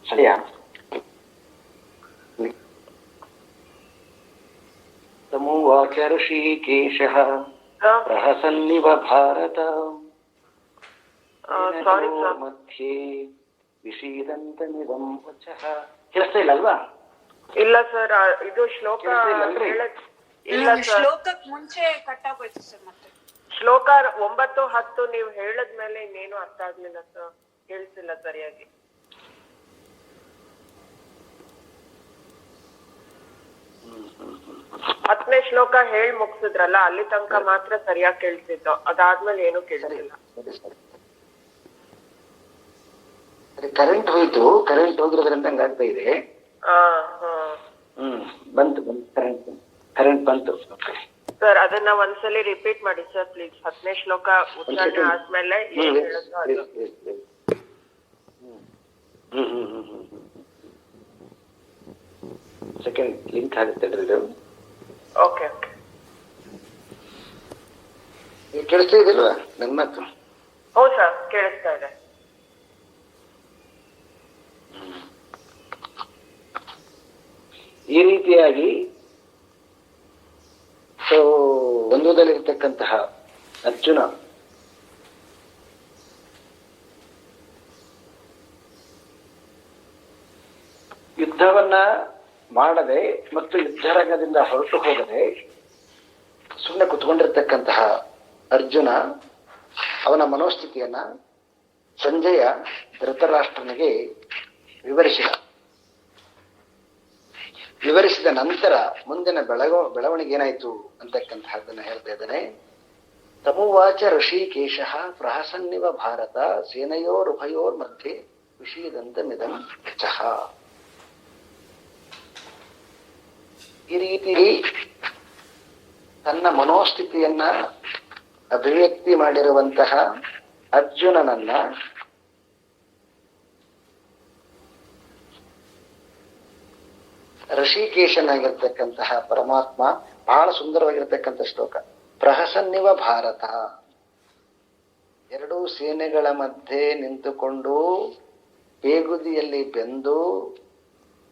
ಸರಿಯಾ? ತಮೋವಾಚ ಋಷಿಕೇಶಃ ಪ್ರಹಸನ್ನಿವ ಭಾರತ ಮಧ್ಯೆ ವಿಷೀದಂತಮಿದಂ ವಚಃ. ಕೇಳಿಸ್ತಾ ಇಲ್ಲ ಅಲ್ವಾ? ಇಲ್ಲ ಸರ್, ಇದು ಶ್ಲೋಕ ಇಲ್ಲ ಸರ್. ಶ್ಲೋಕಕ್ಕೆ ಮುಂಚೆ ಕಟ್ ಆಗೋಯ್ತು ಸರ್. ಮತ್ತೆ ಶ್ಲೋಕ 9, 10 ನೀವು ಹೇಳದ್ಮೇಲೆ ಇನ್ನೇನು ಅರ್ಥ ಆಗ್ಲಿಲ್ಲ ಸರ್, ಕೇಳಿಸಿಲ್ಲ ಸರಿಯಾಗಿ. ಹತ್ತನೇ ಶ್ಲೋಕ ಹೇಳಿ ಮುಗಿಸಿದ್ರಲ್ಲ, ಅಲ್ಲಿ ತನಕ ಮಾತ್ರ ಸರಿಯಾಗಿ ಕೇಳ್ತಿದ್ದು, ಅದಾದ್ಮೇಲೆ ಏನು ಕೇಳಿಲ್ಲ. ಕರೆಂಟ್ ಹೋಯ್ತು, ಕರೆಂಟ್ ಹೋಗಿರೋದ್ರಿಂದ ಹಂಗಾಗ್ತಾ ಇದೆ. ಹಾ ಹಾ ಬಂತು ಕರೆಂಟ್. ಕರೆಂಟ್ ಬಂತು. ಸರ್ ಅದನ್ನ ಒಂದ್ಸಲಿ ರಿಪೀಟ್ ಮಾಡಿ ಸರ್ ಪ್ಲೀಸ್. 10ನೇ ಶ್ಲೋಕ ಉಚ್ಚಾರಣೆ ಆದ್ಮೇಲೆ ಏನ್ ಹೇಳಿದ್ರು ಅದು. ಸೆಕೆಂಡ್ ಲಿಂಕ್ ಆಗುತ್ತೆ ಇದು. Okay okay. ಕೇಳಿಸ್ತಾ ಇದೆಯಲ್ವಾ ನನ್ನ ಮಾತು? ಹೌದು ಸರ್ ಕೇಳಿಸ್ತಾ ಇದೆ. ಈ ರೀತಿಯಾಗಿ ಒಂದೂದಲ್ಲಿರ್ತಕ್ಕಂತಹ ಅರ್ಜುನ ಯುದ್ಧವನ್ನ ಮಾಡದೆ ಮತ್ತು ಯುದ್ಧರಂಗದಿಂದ ಹೊರಟು ಹೋಗದೆ ಸುಮ್ಮನೆ ಕುತ್ಕೊಂಡಿರ್ತಕ್ಕಂತಹ ಅರ್ಜುನ ಅವನ ಮನೋಸ್ಥಿತಿಯನ್ನ ಸಂಜಯ ಧೃತರಾಷ್ಟ್ರನಿಗೆ ವಿವರಿಸಿದ ನಂತರ ಮುಂದಿನ ಬೆಳವಣಿಗೆ ಏನಾಯ್ತು ಅಂತಕ್ಕಂತಹದ್ದನ್ನ ಹೇಳ್ತಾ ಇದ್ದಾನೆ. ತಮುವಾಚ ಋಷಿಕೇಶ ಪ್ರಹಸನ್ನಿವ ಭಾರತ ಸೇನೆಯೋರುಭಯೋರ್ ಮಧ್ಯೆ ವಿಷೀದಂತಮಿದಂ ಚಹ. ಈ ರೀತಿ ತನ್ನ ಮನೋಸ್ಥಿತಿಯನ್ನ ಅಭಿವ್ಯಕ್ತಿ ಮಾಡಿರುವಂತಹ ಅರ್ಜುನನನ್ನ ಋಷಿಕೇಶನಾಗಿರ್ತಕ್ಕಂತಹ ಪರಮಾತ್ಮ ಬಹಳ ಸುಂದರವಾಗಿರ್ತಕ್ಕಂಥ ಶ್ಲೋಕ. ಪ್ರಹಸನ್ನಿವ ಭಾರತ, ಎರಡೂ ಸೇನೆಗಳ ಮಧ್ಯೆ ನಿಂತುಕೊಂಡು ಬೇಗುದಿಯಲ್ಲಿ ಬೆಂದು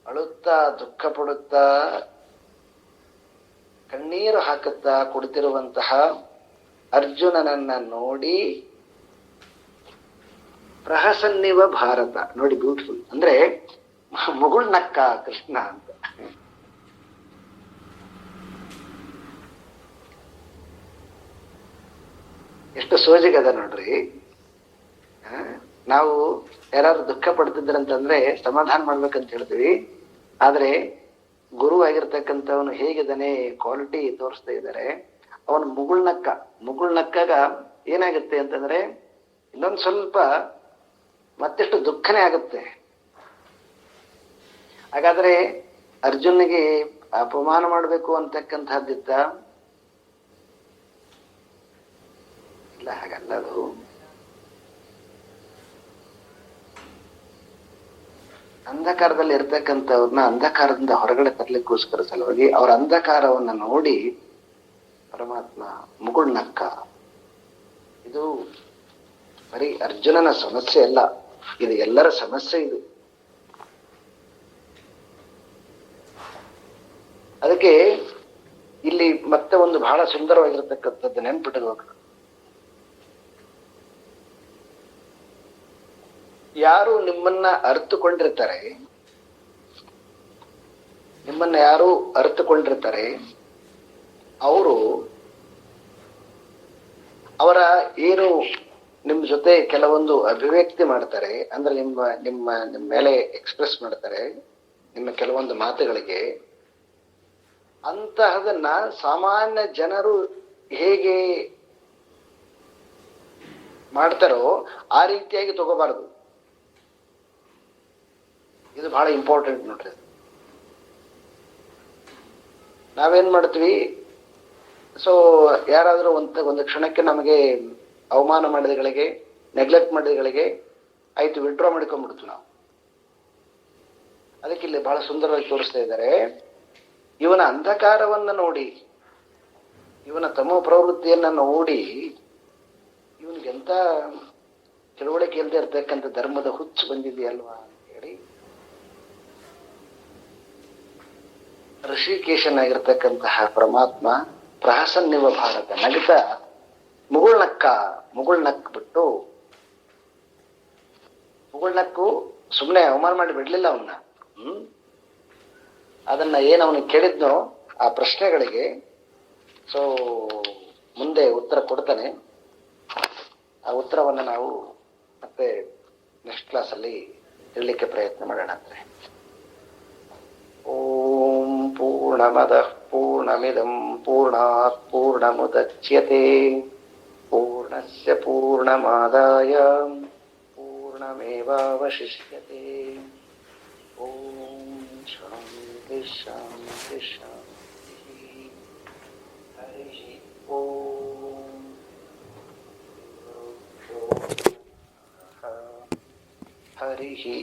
ಅಳುತ್ತಾ ದುಃಖ ಪಡುತ್ತಾ ಕಣ್ಣೀರು ಹಾಕುತ್ತಾ ಕುಳಿತಿರುವಂತಹ ಅರ್ಜುನನನ್ನ ನೋಡಿ ಪ್ರಹಸನ್ನಿವ ಭಾರತ ನೋಡಿ, ಬ್ಯೂಟಿಫುಲ್ ಅಂದ್ರೆ ಮುಗುಳ್ನಕ್ಕ ಕೃಷ್ಣ ಅಂತ. ಎಷ್ಟು ಸೋಜಿಗದ ನೋಡ್ರಿ. ನಾವು ಯಾರಾದ್ರೂ ದುಃಖ ಪಡ್ತಿದ್ರಂತಂದ್ರೆ ಸಮಾಧಾನ ಮಾಡ್ಬೇಕಂತ ಹೇಳ್ತೀವಿ, ಆದ್ರೆ ಗುರು ಆಗಿರ್ತಕ್ಕಂಥವನು ಹೇಗಿದ್ದಾನೆ ಕ್ವಾಲಿಟಿ ತೋರಿಸ್ತಾ ಇದ್ದಾರೆ. ಅವನು ಮುಗುಳ್ನಕ್ಕಾಗ ಏನಾಗುತ್ತೆ ಅಂತಂದ್ರೆ ಇನ್ನೊಂದು ಸ್ವಲ್ಪ ಮತ್ತೆಷ್ಟು ದುಃಖನೇ ಆಗುತ್ತೆ. ಹಾಗಾದ್ರೆ ಅರ್ಜುನಿಗೆ ಅಪಮಾನ ಮಾಡಬೇಕು ಅಂತಕ್ಕಂಥದ್ದಿತ್ತ? ಇಲ್ಲ, ಹಾಗಲ್ಲ. ಅದು ಅಂಧಕಾರದಲ್ಲಿ ಇರ್ತಕ್ಕಂಥವ್ರನ್ನ ಅಂಧಕಾರದಿಂದ ಹೊರಗಡೆ ತರಲಿಕ್ಕೋಸ್ಕರ ಸಲುವಾಗಿ ಅವರ ಅಂಧಕಾರವನ್ನ ನೋಡಿ ಪರಮಾತ್ಮ ಮುಗುಳ್ನಕ್ಕ. ಇದು ಬರೀ ಅರ್ಜುನನ ಸಮಸ್ಯೆ ಅಲ್ಲ, ಇದು ಎಲ್ಲರ ಸಮಸ್ಯೆ. ಇದು ಅದಕ್ಕೆ ಇಲ್ಲಿ ಮತ್ತೆ ಒಂದು ಬಹಳ ಸುಂದರವಾಗಿರತಕ್ಕಂಥದ್ದು ನೆನ್ಪಿಟ್ಟಬೇಕು. ಯಾರು ನಿಮ್ಮನ್ನ ಅರ್ಥಕೊಂಡಿರ್ತಾರೆ, ಅವರು ಅವರ ಏನು ನಿಮ್ ಜೊತೆ ಕೆಲವೊಂದು ಅಭಿವ್ಯಕ್ತಿ ಮಾಡ್ತಾರೆ, ಅಂದ್ರೆ ನಿಮ್ಮ ಮೇಲೆ ಎಕ್ಸ್ಪ್ರೆಸ್ ಮಾಡ್ತಾರೆ ನಿಮ್ಮ ಕೆಲವೊಂದು ಮಾತುಗಳಿಗೆ. ಅಂತಹದನ್ನ ಸಾಮಾನ್ಯ ಜನರು ಹೇಗೆ ಮಾಡ್ತಾರೋ ಆ ರೀತಿಯಾಗಿ ತಗೋಬಾರದು. ಇದು ಬಹಳ ಇಂಪಾರ್ಟೆಂಟ್ ನೋಡ್ರಿ. ನಾವೇನ್ ಮಾಡ್ತೀವಿ, ಸೊ ಯಾರಾದ್ರೂ ಒಂದು ಕ್ಷಣಕ್ಕೆ ನಮಗೆ ಅವಮಾನ ಮಾಡಿದಗಳಿಗೆ, ನೆಗ್ಲೆಕ್ಟ್ ಮಾಡಿದಗಳಿಗೆ ಆಯ್ತು ವಿಡ್ರಾ ಮಾಡ್ಕೊಂಡ್ಬಿಡ್ತು ನಾವು. ಅದಕ್ಕೆ ಇಲ್ಲಿ ಬಹಳ ಸುಂದರವಾಗಿ ತೋರಿಸ್ತಾ ಇದ್ದಾರೆ. ಇವನ ಅಂಧಕಾರವನ್ನ ನೋಡಿ, ಇವನ ತಮೋ ಪ್ರವೃತ್ತಿಯನ್ನ ನೋಡಿ, ಇವನಿಗೆಂತ ತಿಳುವಳಿಕೆ ಇಲ್ಲದೆ ಇರ್ತಕ್ಕಂಥ ಧರ್ಮದ ಹುಚ್ಚು ಬಂದಿದೆಯಲ್ವಾ ಅಂತ ಹೇಳಿ ಋಷಿಕೇಶನಾಗಿರ್ತಕ್ಕಂತಹ ಪರಮಾತ್ಮ ಪ್ರಹಸನ್ನಿವ ಭಾರತ ನಗಿತ ಮುಗುಳ್ನಕ್ ಬಿಟ್ಟು, ಮುಗುಳ್ನಕ್ಕು ಸುಮ್ಮನೆ ಅವಮಾನ ಮಾಡಿ ಬಿಡ್ಲಿಲ್ಲ ಅವನ್ನ. ಅದನ್ನ ಅವನಿಗೆ ಕೇಳಿದ್ನೋ ಆ ಪ್ರಶ್ನೆಗಳಿಗೆ ಸೊ ಮುಂದೆ ಉತ್ತರ ಕೊಡ್ತಾನೆ. ಆ ಉತ್ತರವನ್ನ ನಾವು ಮತ್ತೆ ನೆಕ್ಸ್ಟ್ ಕ್ಲಾಸಲ್ಲಿ ಹೇಳಲಿಕ್ಕೆ ಪ್ರಯತ್ನ ಮಾಡೋಣ. ಅಂದ್ರೆ ಓಂ ಪೂರ್ಣಮದಃ ಪೂರ್ಣಮಿದಂ ಪೂರ್ಣಾತ್ ಪೂರ್ಣಮುದಚ್ಯತೆ ಪೂರ್ಣಸ್ಯ ಪೂರ್ಣಮಾದಾಯ ಪೂರ್ಣಮೇವಾವಶಿಷ್ಯತೆ. ಓಂ ಶಾಂತಿ ಶಾಂತಿ ಶಾಂತಿ. ಹರಿಹಿ